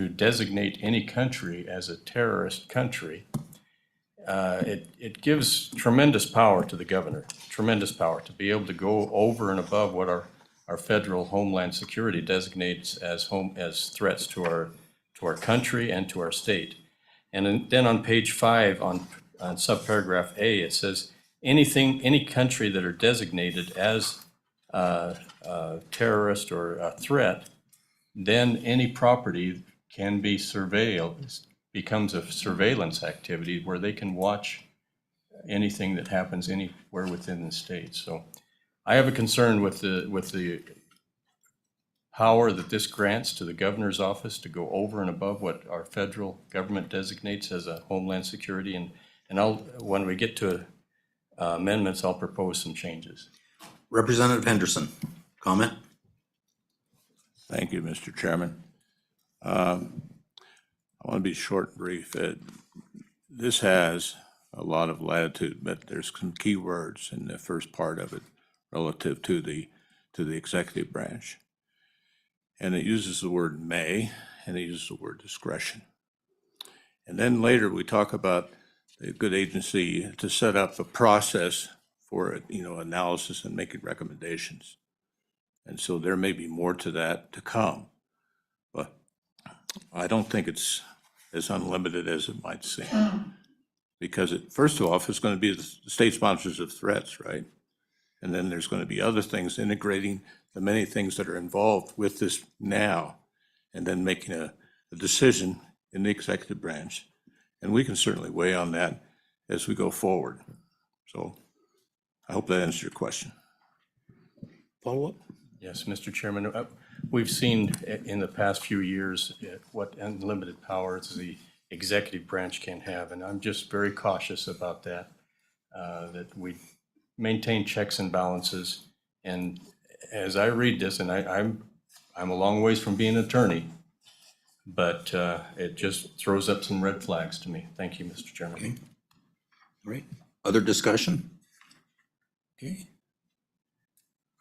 designate any country as a terrorist country, it gives tremendous power to the governor, tremendous power to be able to go over and above what our federal homeland security designates as threats to our country and to our state. And then on page 5 on subparagraph A, it says any country that are designated as terrorist or a threat, then any property can be surveilled, becomes a surveillance activity where they can watch anything that happens anywhere within the state. So I have a concern with the power that this grants to the governor's office to go over and above what our federal government designates as a homeland security. And when we get to amendments, I'll propose some changes. Representative Henderson, comment? Thank you, Mr. Chairman. I want to be short and brief. This has a lot of latitude, but there's some key words in the first part of it relative to the executive branch. And it uses the word may, and it uses the word discretion. And then later we talk about a good agency to set up a process for, analysis and making recommendations. And so there may be more to that to come, but I don't think it's as unlimited as it might seem. Because first of all, it's going to be the state sponsors of threats, right? And then there's going to be other things, integrating the many things that are involved with this now, and then making a decision in the executive branch. And we can certainly weigh on that as we go forward. So I hope that answers your question. Follow-up? Yes, Mr. Chairman, we've seen in the past few years what unlimited powers the executive branch can have, and I'm just very cautious about that, that we maintain checks and balances. And as I read this, and I'm a long ways from being an attorney, but it just throws up some red flags to me. Thank you, Mr. Chairman. Okay. All right. Other discussion? Okay.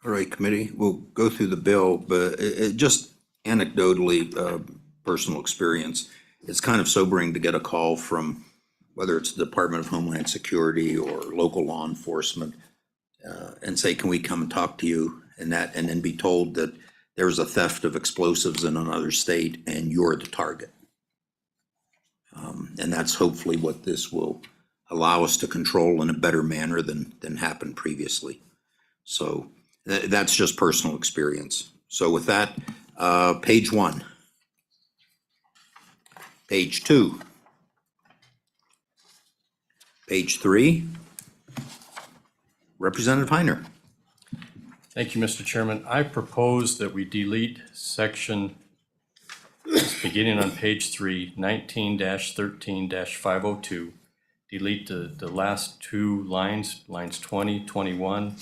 All right, committee, we'll go through the bill, but just anecdotally, personal experience, it's kind of sobering to get a call from whether it's the Department of Homeland Security or local law enforcement and say, can we come and talk to you? And then be told that there was a theft of explosives in another state and you're the target. And that's hopefully what this will allow us to control in a better manner than happened previously. So that's just personal experience. So with that, page 1. Page 2. Page 3. Representative Heiner. Thank you, Mr. Chairman. I propose that we delete section, beginning on page 3, 19-13-502. Delete the last two lines, lines 20, 21,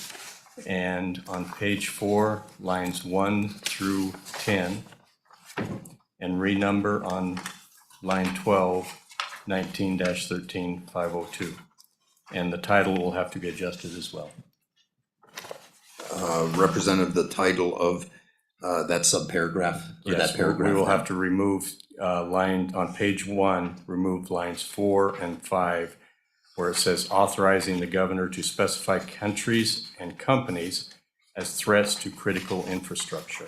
and on page 4, lines 1 through 10, and renumber on line 12, 19-13-502. And the title will have to be adjusted as well. Representative, the title of that subparagraph or Yes, that paragraph? we will have to remove line on page 1, remove lines 4 and 5, where it says authorizing the governor to specify countries and companies as threats to critical infrastructure.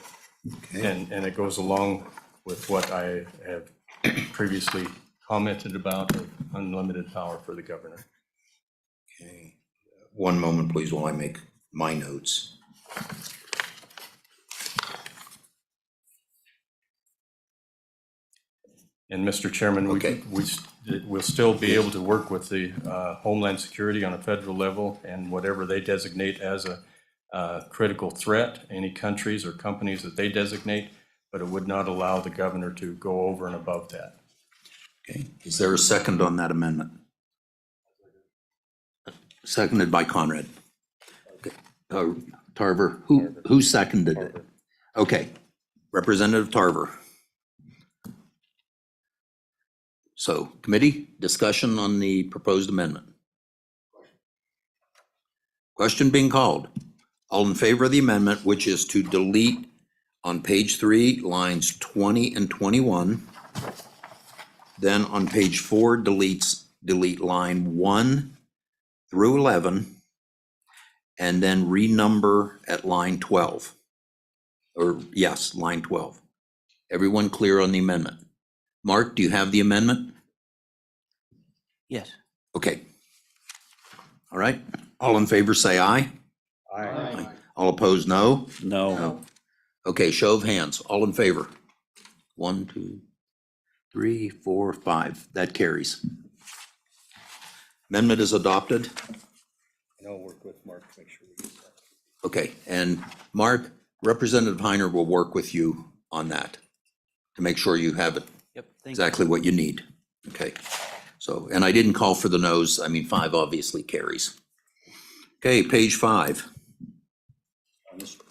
Okay. And it goes along with what I have previously commented about, unlimited power for the governor. Okay. One moment, please, while I make my notes. And Mr. Chairman, we'll still be able to work with the Homeland Security on a federal level and whatever they designate as a critical threat, any countries or companies that they designate, but it would not allow the governor to go over and above that. Okay. Is there a second on that amendment? Seconded by Conrad. Okay. Tarver, who seconded it? Okay. Representative Tarver. So, committee, discussion on the proposed amendment. Question being called. All in favor of the amendment, which is to delete on page 3, lines 20 and 21. Then on page 4, delete line 1 through 11, and then renumber at line 12. Or yes, line 12. Everyone clear on the amendment? Mark, do you have the amendment? Yes. Okay. All right. All in favor, say aye. Aye. All opposed, no? No. Okay, show of hands. All in favor? 1, 2, 3, 4, 5. That carries. Amendment is adopted. And I'll work with Mark to make sure we get that. Okay, and Mark, Representative Heiner will work with you on that to make sure you have it Yep, thank you. exactly what you need. Okay, so, and I didn't call for the no's. I mean, 5 obviously carries. Okay, page 5. Mr.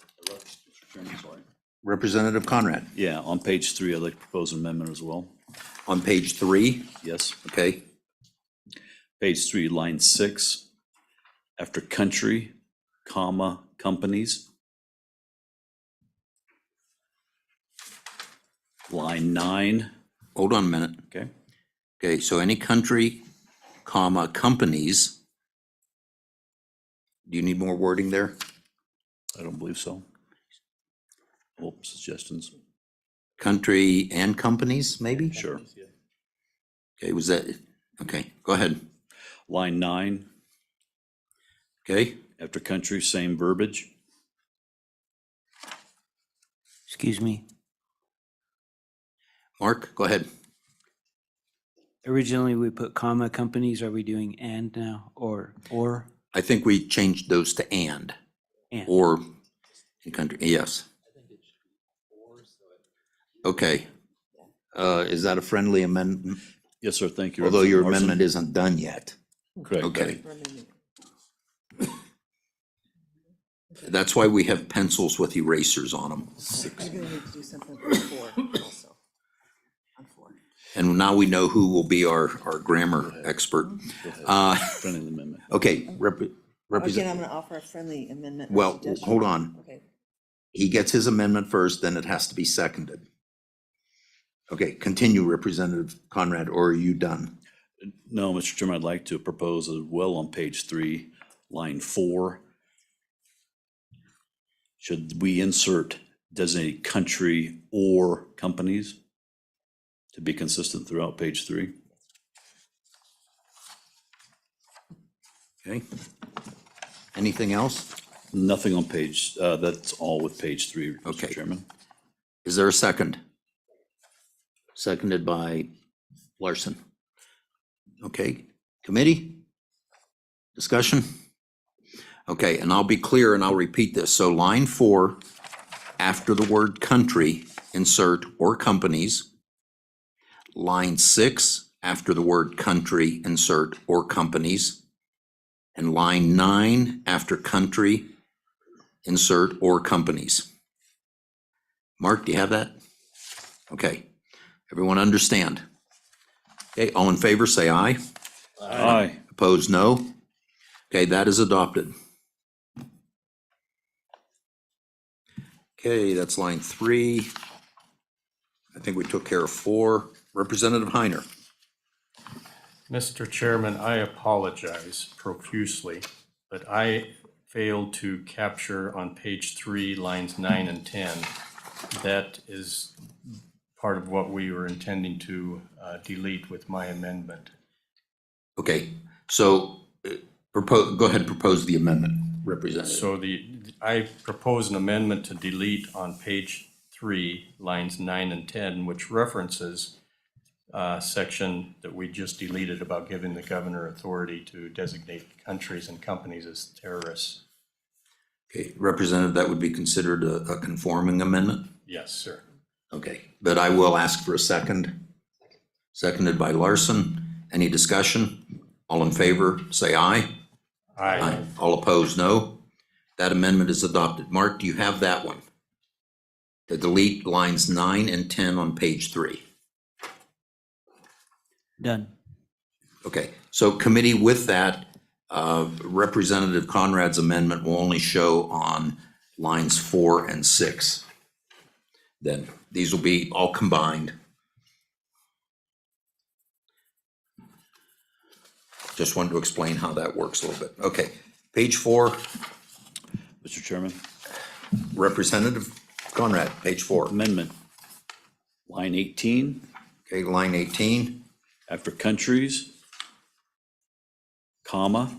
Chairman, sorry. Representative Conrad. Yeah, on page 3, I'd like to propose an amendment as well. On page 3, Yes. okay, Page 3, line 6, after country, comma, companies. Line 9, hold on a minute. okay, Okay, so any country, comma, companies. Do you need more wording there? I don't believe so. Oh, suggestions, Country and companies, maybe? sure. Okay, was that, okay, go ahead. Line 9, Okay, after country, same verbiage. Excuse me. Mark, go ahead. Originally, we put comma companies. Are we doing and now or? I think we changed those to and, And. or in country, yes. Okay, is that a friendly amendment? Yes, sir, thank you. Although your Representative Larson. amendment isn't done yet. Correct. Okay. That's why we have pencils with erasers on them. You're gonna need to do something for 4 also. On 4. And now we know who will be our grammar expert. Friendly amendment. Okay, Again, Represent, I'm gonna offer a friendly amendment. or well, suggestion. hold on. Okay. He gets his amendment first, then it has to be seconded. Okay, continue, Representative Conrad, or are you done? No, Mr. Chairman, I'd like to propose as well on page 3, line 4. Should we insert designated country or companies to be consistent throughout page 3? Okay. Anything else? Nothing on page, that's all with page 3, Okay. Mr. Chairman. Is there a second? Seconded by Larson. Okay, committee? Discussion? Okay, and I'll be clear and I'll repeat this. So line 4, after the word country, insert or companies. Line 6, after the word country, insert or companies. And line 9, after country, insert or companies. Mark, do you have that? Okay, everyone understand? Okay, all in favor, say aye. Aye. Opposed, no. Okay, that is adopted. Okay, that's line 3. I think we took care of 4. Representative Heiner. Mr. Chairman, I apologize profusely, but I failed to capture on page 3, lines 9 and 10. That is part of what we were intending to delete with my amendment. Okay, so go ahead, propose the amendment, Representative. So I propose an amendment to delete on page 3, lines 9 and 10, which references section that we just deleted about giving the governor authority to designate countries and companies as terrorists. Okay, Representative, that would be considered a conforming amendment? Yes, sir. Okay, but I will ask for a second. Seconded by Larson. Any discussion? All in favor, say aye. Aye. All opposed, no. That amendment is adopted. Mark, do you have that one? To delete lines 9 and 10 on page 3. Done. Okay, so committee, with that, Representative Conrad's amendment will only show on lines 4 and 6. Then these will be all combined. Just wanted to explain how that works a little bit. Okay, page 4, Mr. Chairman, Representative Conrad, page 4. amendment, line 18, Okay, line 18. after countries, comma,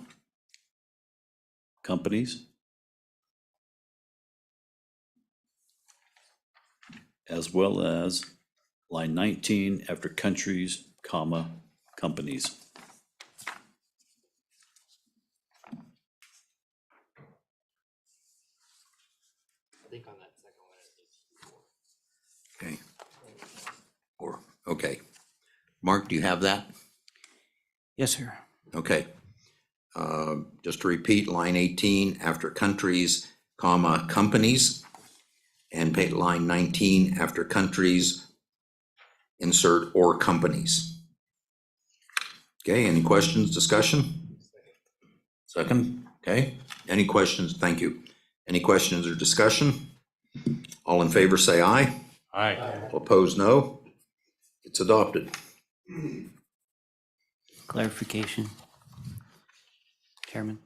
companies, as well as line 19, after countries, comma, companies. Okay. Okay. Mark, do you have that? Yes, sir. Okay. Just to repeat, line 18, after countries, comma, companies. And line 19, after countries, insert or companies. Okay, any questions, discussion? Second, okay. Any questions? Thank you. Any questions or discussion? All in favor, say aye. Aye. Opposed, no. It's adopted. Clarification. Chairman,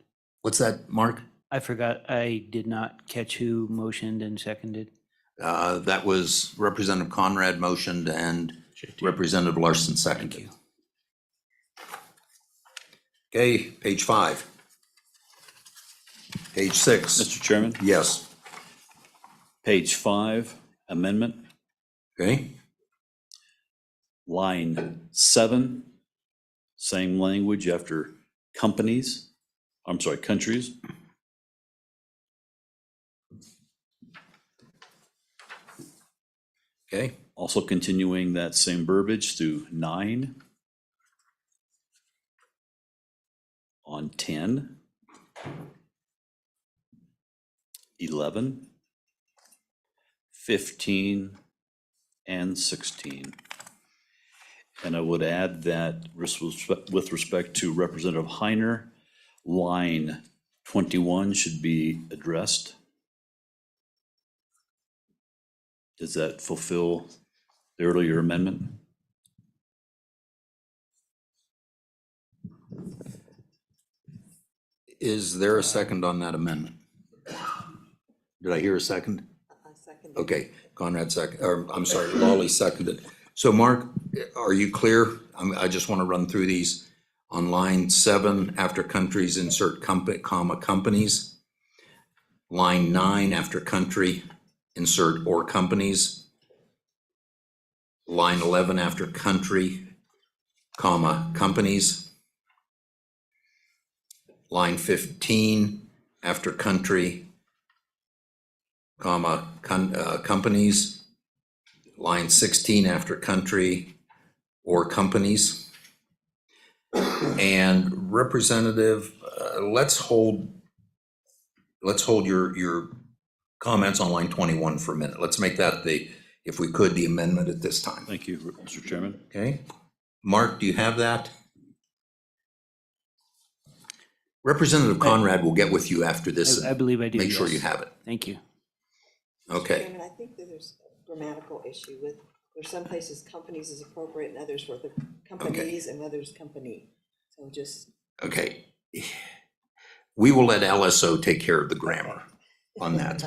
What's that, Mark? I forgot, I did not catch who motioned and seconded. That was Representative Conrad motioned and Representative Larson seconded. Okay, page 5. Page 6. Mr. Chairman, Yes. page 5, amendment, Okay, line 7, same language after companies, I'm sorry, countries. okay, Also continuing that same verbiage through 9. On 10. 11. 15. And 16. And I would add that with respect to Representative Heiner, line 21 should be addressed. Does that fulfill the earlier amendment? is there a second on that amendment? Did I hear a second? Okay, Conrad second, or I'm sorry, Lawley seconded. So Mark, are you clear? I just want to run through these. On line 7, after countries, insert comma, companies. Line 9, after country, insert or companies. Line 11, after country, comma, companies. Line 15, after country, comma, companies. Line 16, after country or companies. And Representative, let's hold your comments on line 21 for a minute. Let's make that if we could, the amendment at this time. Thank you, Mr. Chairman. Okay. Mark, do you have that? Representative Conrad will get with you after this. I believe I do, Make sure yes. you have it. Thank you. Okay. Chairman, I think that there's a grammatical issue with, there's some places companies is appropriate and others where the companies and others company. So just. Okay. We will let LSO take care of the grammar on that,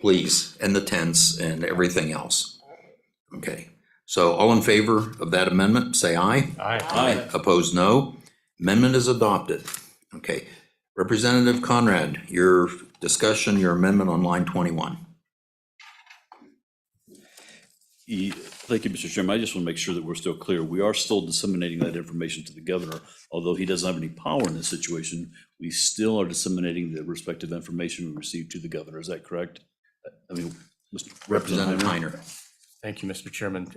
please, and the tense and everything else. Okay. So all in favor of that amendment, say aye. Aye. Opposed, no. Amendment is adopted. Okay. Representative Conrad, your discussion, your amendment on line 21. Thank you, Mr. Chairman. I just want to make sure that we're still clear. We are still disseminating that information to the governor. Although he doesn't have any power in this situation, we still are disseminating the respective information we received to the governor. Is that correct? I mean, Mr. Representative Heiner. Thank you, Mr. Chairman.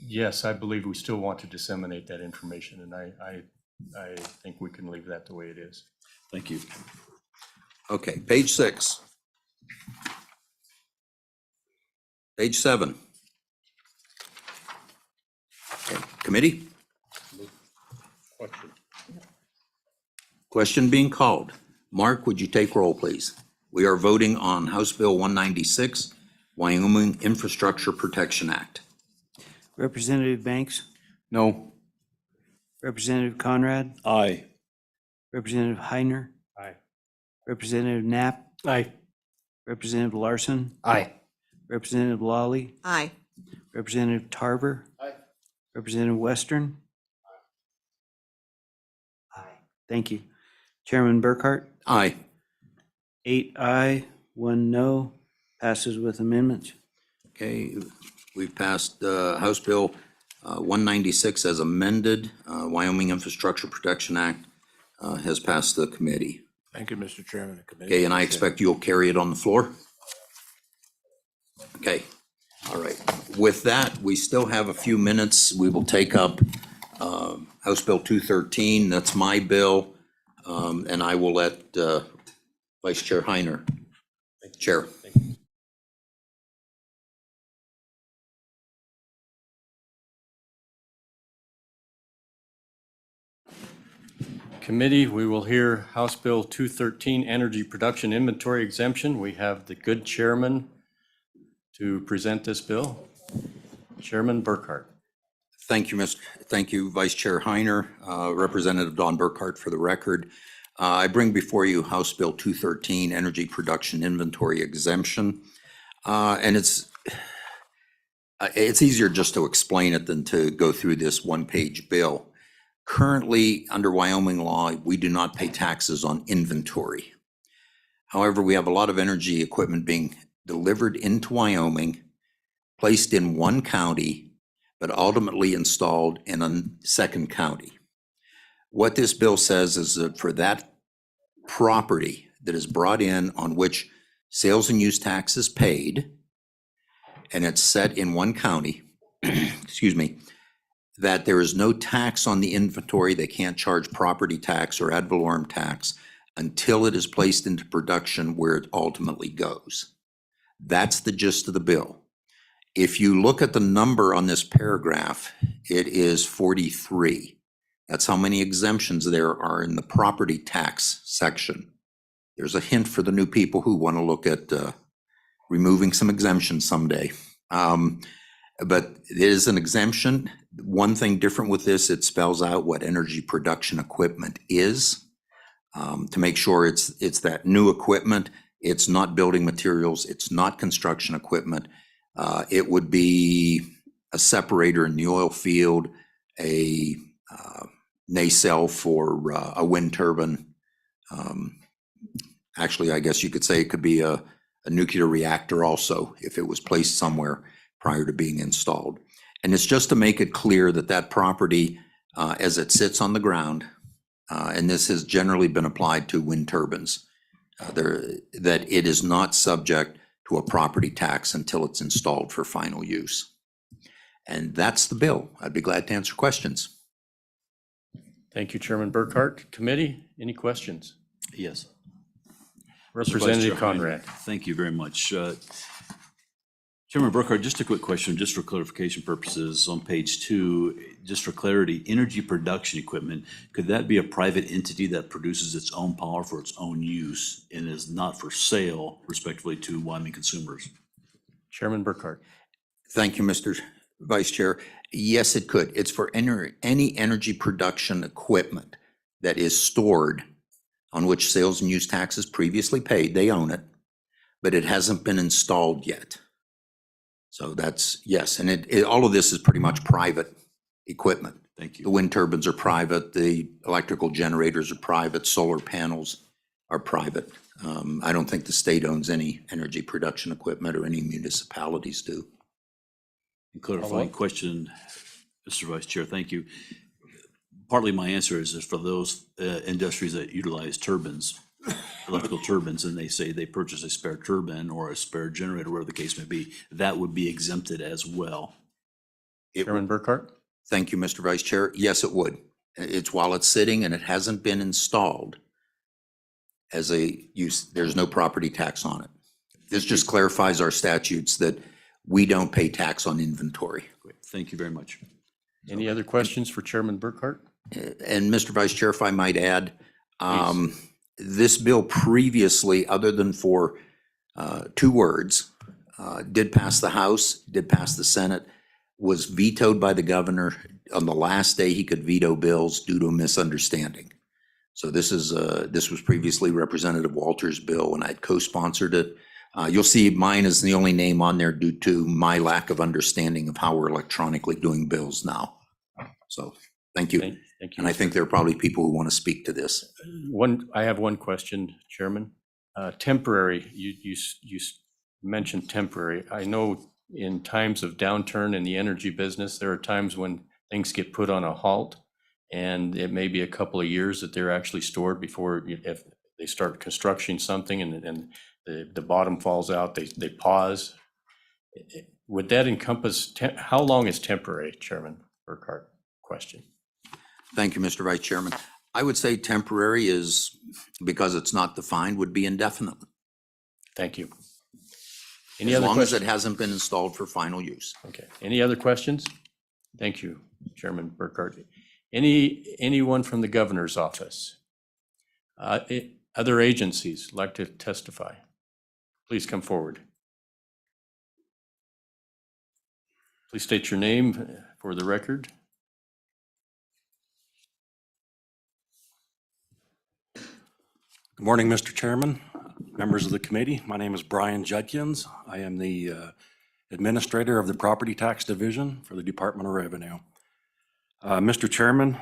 Yes, I believe we still want to disseminate that information, and I think we can leave that the way it is. Thank you. Okay, page 6. Page 7. Okay, committee? Question being called. Mark, would you take roll, please? We are voting on House Bill 196, Wyoming Infrastructure Protection Act. Representative Banks, No. Representative Conrad, Aye. Representative Heiner, Aye. Representative Knapp, Aye. Representative Larson, Aye. Representative Lawley, Aye. Representative Tarver. Aye. Representative Western. Aye. Thank you. Chairman Burkhart, Aye. 8 aye, 1 no, passes with amendments. Okay, We've passed House Bill 196 as amended. Wyoming Infrastructure Protection Act has passed the committee. Thank you, Mr. Chairman. The committee Okay, and I consent. expect you'll carry it on the floor? Okay, all right. With that, we still have a few minutes. We will take up House Bill 213. That's my bill. And I will let Vice Chair Heiner. Chair. Committee, we will hear House Bill 213, Energy Production Inventory Exemption. We have the good chairman to present this bill. Chairman Burkhart. Thank you, Vice Chair Heiner. Representative Don Burkhart for the record. I bring before you House Bill 213, Energy Production Inventory Exemption. And it's easier just to explain it than to go through this one-page bill. Currently, under Wyoming law, we do not pay taxes on inventory. However, we have a lot of energy equipment being delivered into Wyoming, placed in one county, but ultimately installed in a second county. What this bill says is that for that property that is brought in on which sales and use tax is paid, and it's set in one county, excuse me, that there is no tax on the inventory. They can't charge property tax or ad valorem tax until it is placed into production where it ultimately goes. That's the gist of the bill. If you look at the number on this paragraph, it is 43. That's how many exemptions there are in the property tax section. There's a hint for the new people who want to look at removing some exemptions someday. But it is an exemption. One thing different with this, it spells out what energy production equipment is to make sure it's that new equipment. It's not building materials. It's not construction equipment. It would be a separator in the oil field, a nacelle for a wind turbine. Actually, I guess you could say it could be a nuclear reactor also if it was placed somewhere prior to being installed. And it's just to make it clear that that property, as it sits on the ground, and this has generally been applied to wind turbines, that it is not subject to a property tax until it's installed for final use. And that's the bill. I'd be glad to answer questions. Thank you, Chairman Burkhart. Committee, any questions? Yes. Representative Mr. Vice Chair Heiner, Conrad. Thank you very much. Chairman Burkhart, just a quick question, just for clarification purposes, on page 2, just for clarity, energy production equipment, could that be a private entity that produces its own power for its own use and is not for sale, respectively, to Wyoming consumers? Chairman Burkhart. Thank you, Mr. Vice Chair. Yes, it could. It's for any energy production equipment that is stored on which sales and use tax is previously paid. They own it, but it hasn't been installed yet. So that's, yes, and all of this is pretty much private equipment. Thank you. The wind turbines are private, the electrical generators are private, solar panels are private. I don't think the state owns any energy production equipment or any municipalities do. Clarifying question, Mr. Vice Chair, thank you. Partly my answer is for those industries that utilize turbines, electrical turbines, and they say they purchase a spare turbine or a spare generator, whatever the case may be, that would be exempted as well. Chairman Burkhart. Thank you, Mr. Vice Chair. Yes, it would. It's while it's sitting and it hasn't been installed as a use, there's no property tax on it. This just clarifies our statutes that we don't pay tax on inventory. Great. Thank you very much. Any other questions for Chairman Burkhart? And Mr. Vice Chair, if I might add, this bill previously, other than for 2 words, did pass the House, did pass the Senate, was vetoed by the governor on the last day he could veto bills due to a misunderstanding. So this was previously Representative Walter's bill, and I'd co-sponsored it. You'll see mine is the only name on there due to my lack of understanding of how we're electronically doing bills now. So, thank you. Thank you. And I think there are probably people who want to speak to this. I have one question, Chairman. Temporary, you mentioned temporary. I know in times of downturn in the energy business, there are times when things get put on a halt, and it may be a couple of years that they're actually stored before, if they start constructing something and the bottom falls out, they pause. Would that encompass, how long is temporary, Chairman Burkhart? Question. Thank you, Mr. Vice Chairman. I would say temporary is, because it's not defined, would be indefinite. Thank you. Any As other long as it questions? hasn't been installed for final use. Okay, any other questions? Thank you, Chairman Burkhart. Anyone from the governor's office? Other agencies like to testify? Please come forward. Please state your name for the record. Good morning, Mr. Chairman, members of the committee. My name is Brian Judkins. I am the Administrator of the Property Tax Division for the Department of Revenue. Mr. Chairman,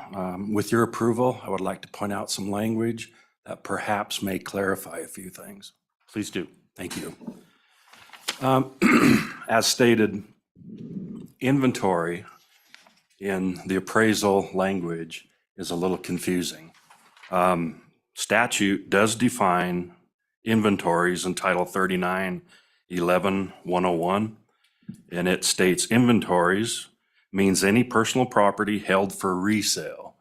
with your approval, I would like to point out some language that perhaps may clarify a few things. Please do. Thank you. As stated, inventory in the appraisal language is a little confusing. Statute does define inventories in Title 39-11-101, and it states inventories means any personal property held for resale.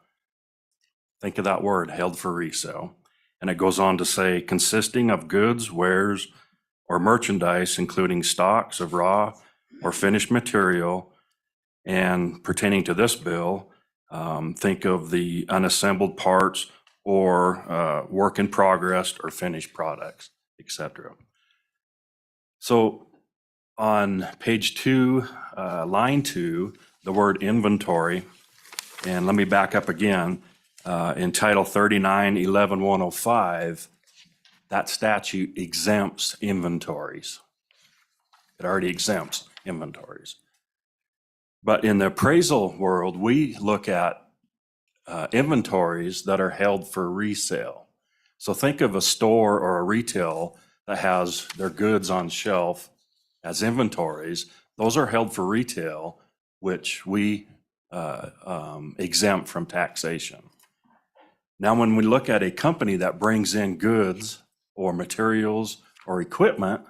Think of that word, held for resale. And it goes on to say, consisting of goods, wares, or merchandise, including stocks of raw or finished material. And pertaining to this bill, think of the unassembled parts or work in progress or finished products, etc. So on page 2, line 2, the word inventory, and let me back up again, in Title 39-11-105, that statute exempts inventories. It already exempts inventories. But in the appraisal world, we look at inventories that are held for resale. So think of a store or a retail that has their goods on shelf as inventories. Those are held for retail, which we exempt from taxation. Now, when we look at a company that brings in goods or materials or equipment,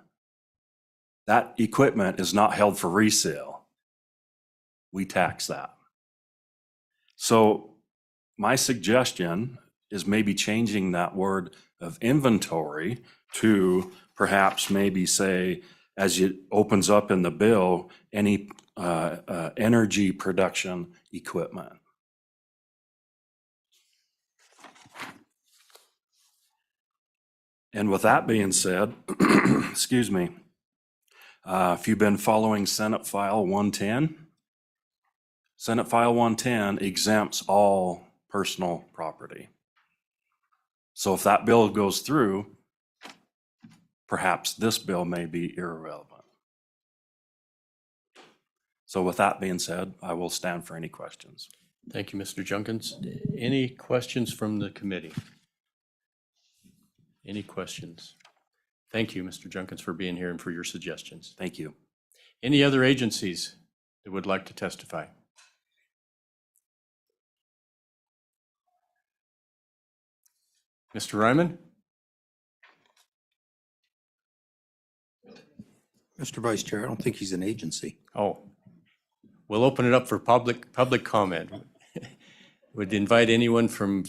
that equipment is not held for resale. We tax that. So my suggestion is maybe changing that word of inventory to perhaps maybe say, as it opens up in the bill, any energy production equipment. And with that being said, excuse me, if you've been following Senate File 110, Senate File 110 exempts all personal property. So if that bill goes through, perhaps this bill may be irrelevant. So with that being said, I will stand for any questions. Thank you, Mr. Junkins. Any questions from the committee? Any questions? Thank you, Mr. Junkins, for being here and for your suggestions. Thank you. Any other agencies that would like to testify? Mr. Ryman? Mr. Vice Chair, I don't think he's an agency. Oh, we'll open it up for public comment. Would invite anyone from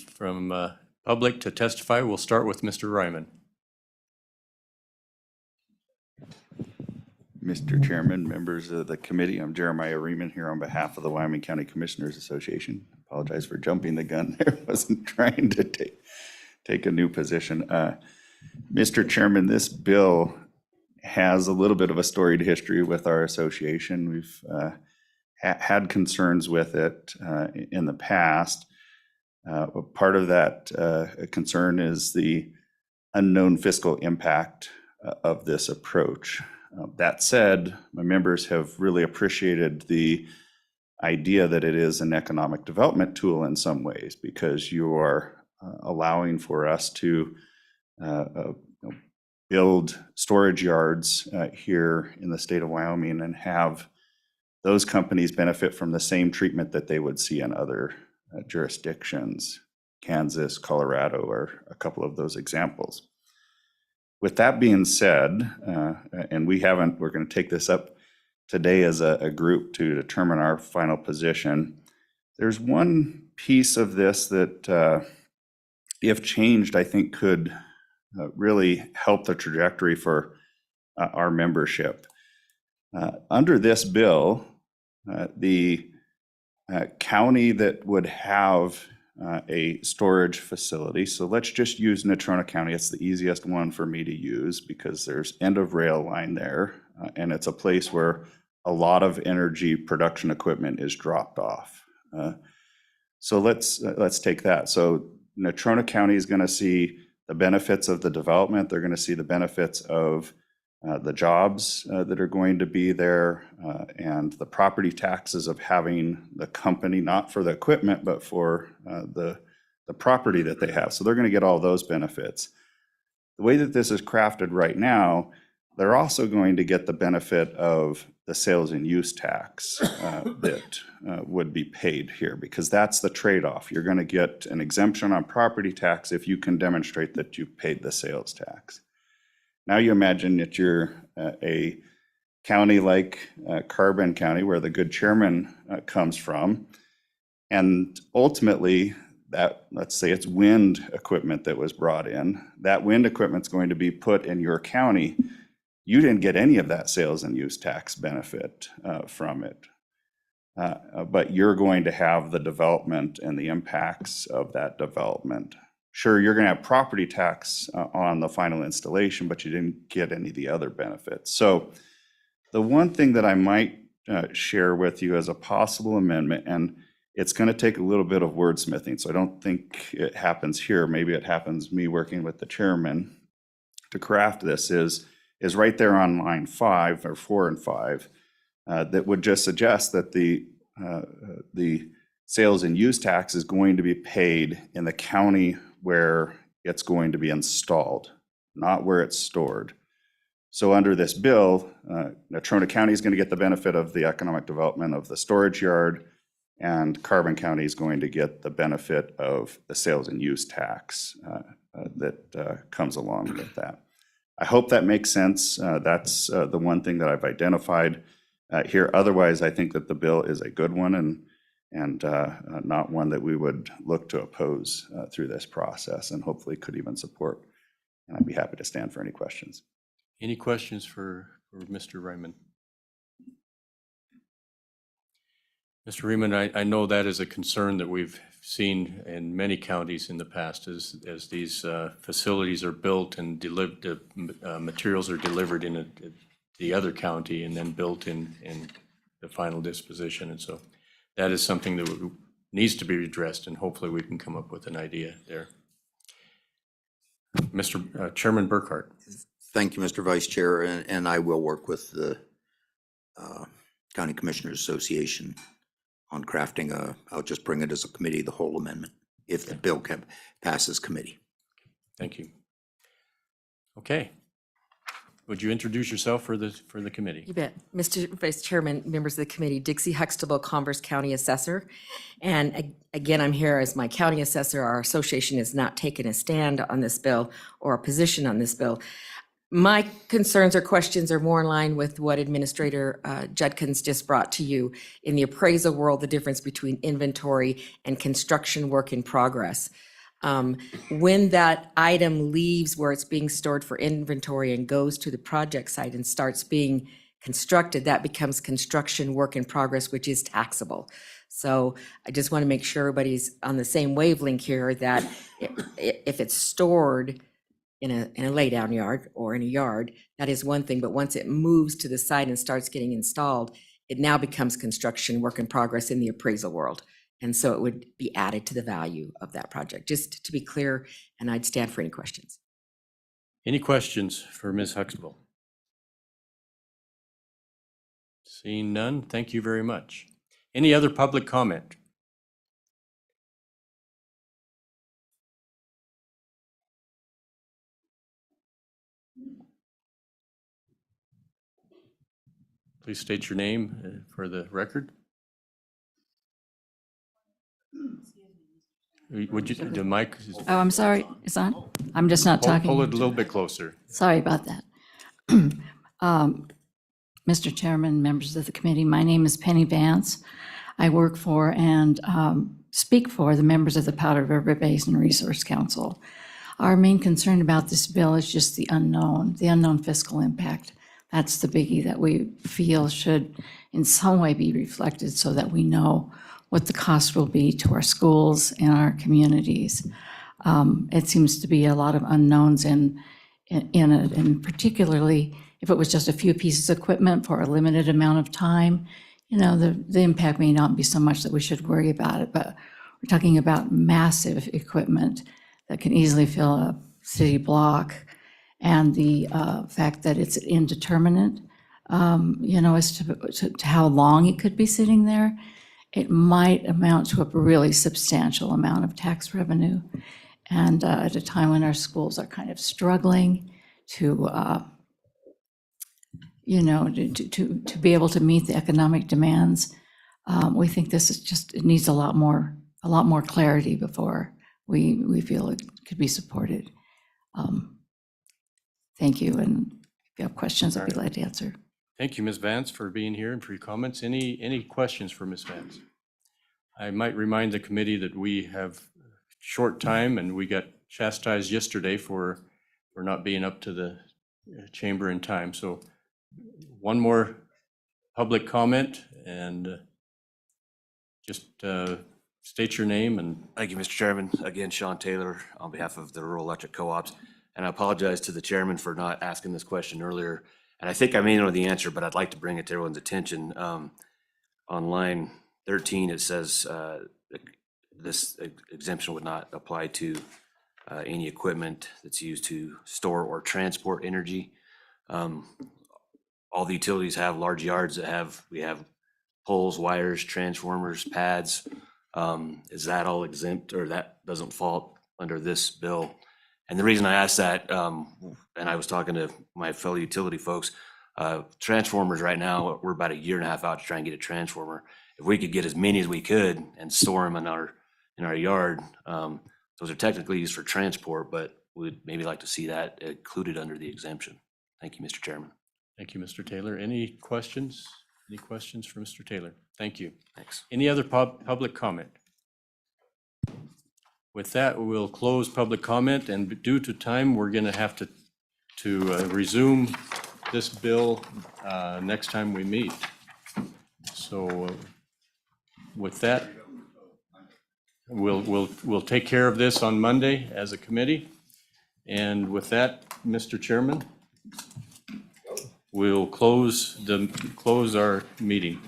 public to testify. We'll start with Mr. Ryman. Mr. Chairman, members of the committee, I'm Jeremiah Riemann here on behalf of the Wyoming County Commissioners Association. Apologize for jumping the gun there. Wasn't trying to take a new position. Mr. Chairman, this bill has a little bit of a storied history with our association. We've had concerns with it in the past. Part of that concern is the unknown fiscal impact of this approach. That said, my members have really appreciated the idea that it is an economic development tool in some ways, because you are allowing for us to build storage yards here in the state of Wyoming and have those companies benefit from the same treatment that they would see in other jurisdictions. Kansas, Colorado are a couple of those examples. With that being said, and we're going to take this up today as a group to determine our final position. There's one piece of this that, if changed, I think could really help the trajectory for our membership. Under this bill, the county that would have a storage facility, so let's just use Natrona County. It's the easiest one for me to use because there's end of rail line there, and it's a place where a lot of energy production equipment is dropped off. So let's take that. So Natrona County is going to see the benefits of the development. They're going to see the benefits of the jobs that are going to be there, and the property taxes of having the company, not for the equipment, but for the property that they have. So they're going to get all those benefits. The way that this is crafted right now, they're also going to get the benefit of the sales and use tax that would be paid here, because that's the trade-off. You're going to get an exemption on property tax if you can demonstrate that you paid the sales tax. Now you imagine that you're a county like Carbon County, where the good chairman comes from, and ultimately that, let's say it's wind equipment that was brought in, that wind equipment's going to be put in your county. You didn't get any of that sales and use tax benefit from it, but you're going to have the development and the impacts of that development. Sure, you're going to have property tax on the final installation, but you didn't get any of the other benefits. So the one thing that I might share with you as a possible amendment, and it's going to take a little bit of wordsmithing, so I don't think it happens here. Maybe it happens me working with the chairman to craft this, is right there on line 5 or 4 and 5, that would just suggest that the sales and use tax is going to be paid in the county where it's going to be installed, not where it's stored. So under this bill, Natrona County is going to get the benefit of the economic development of the storage yard, and Carbon County is going to get the benefit of the sales and use tax that comes along with that. I hope that makes sense. That's the one thing that I've identified here. Otherwise, I think that the bill is a good one, and not one that we would look to oppose through this process, and hopefully could even support. And I'd be happy to stand for any questions. Any questions for Mr. Raymond? Mr. Raymond, I know that is a concern that we've seen in many counties in the past as these facilities are built and delivered, materials are delivered in the other county and then built in the final disposition. And so that is something that needs to be addressed, and hopefully we can come up with an idea there. Mr. Chairman Burkhart. Thank you, Mr. Vice Chair, and I will work with the County Commissioners Association on crafting I'll just bring it as a committee, the whole amendment, if the bill passes committee. Thank you. Okay. Would you introduce yourself for the committee? You bet. Mr. Vice Chairman, members of the committee, Dixie Huxtable, Converse County Assessor. And again, I'm here as my county assessor. Our association has not taken a stand on this bill or a position on this bill. My concerns or questions are more in line with what Administrator Judkins just brought to you. In the appraisal world, the difference between inventory and construction work in progress. When that item leaves where it's being stored for inventory and goes to the project site and starts being constructed, that becomes construction work in progress, which is taxable. So I just want to make sure everybody's on the same wavelength here, that if it's stored in a laydown yard or in a yard, that is one thing, but once it moves to the site and starts getting installed, it now becomes construction work in progress in the appraisal world. And so it would be added to the value of that project, just to be clear, and I'd stand for any questions. Any questions for Ms. Huxtable? Seeing none, thank you very much. Any other public comment? Please state your name for the record. Would you, the mic? Oh, I'm sorry, it's on? I'm just not talking. Pull it a little bit closer. Sorry about that. Mr. Chairman, members of the committee, my name is Penny Vance. I work for and speak for the members of the Powder River Basin Resource Council. Our main concern about this bill is just the unknown fiscal impact. That's the biggie that we feel should in some way be reflected so that we know what the cost will be to our schools and our communities. It seems to be a lot of unknowns in it, and particularly if it was just a few pieces of equipment for a limited amount of time, you know, the impact may not be so much that we should worry about it, but we're talking about massive equipment that can easily fill a city block. And the fact that it's indeterminate, you know, as to how long it could be sitting there, it might amount to a really substantial amount of tax revenue. And at a time when our schools are kind of struggling to, you know, to be able to meet the economic demands, we think this is just, it needs a lot more clarity before we feel it could be supported. Thank you, and if you have questions, I'd be glad to answer. Thank you, Ms. Vance, for being here and for your comments. Any questions for Ms. Vance? I might remind the committee that we have short time and we got chastised yesterday for not being up to the chamber in time. So one more public comment and just state your name and. Thank you, Mr. Chairman. Again, Sean Taylor on behalf of the Rural Electric Co-ops. And I apologize to the chairman for not asking this question earlier. And I think I may know the answer, but I'd like to bring it to everyone's attention. On line 13, it says this exemption would not apply to any equipment that's used to store or transport energy. All the utilities have large yards that we have poles, wires, transformers, pads. Is that all exempt, or that doesn't fall under this bill? And the reason I asked that, and I was talking to my fellow utility folks, transformers right now, we're about 1.5 years out to try and get a transformer. If we could get as many as we could and store them in our yard, those are technically used for transport, but we'd maybe like to see that included under the exemption. Thank you, Mr. Chairman. Thank you, Mr. Taylor. Any questions? Any questions for Mr. Taylor? Thank you. Thanks. Any other public comment? With that, we'll close public comment, and due to time, we're going to have to resume this bill next time we meet. So with that, we'll take care of this on Monday as a committee. And with that, Mr. Chairman, we'll close our meeting.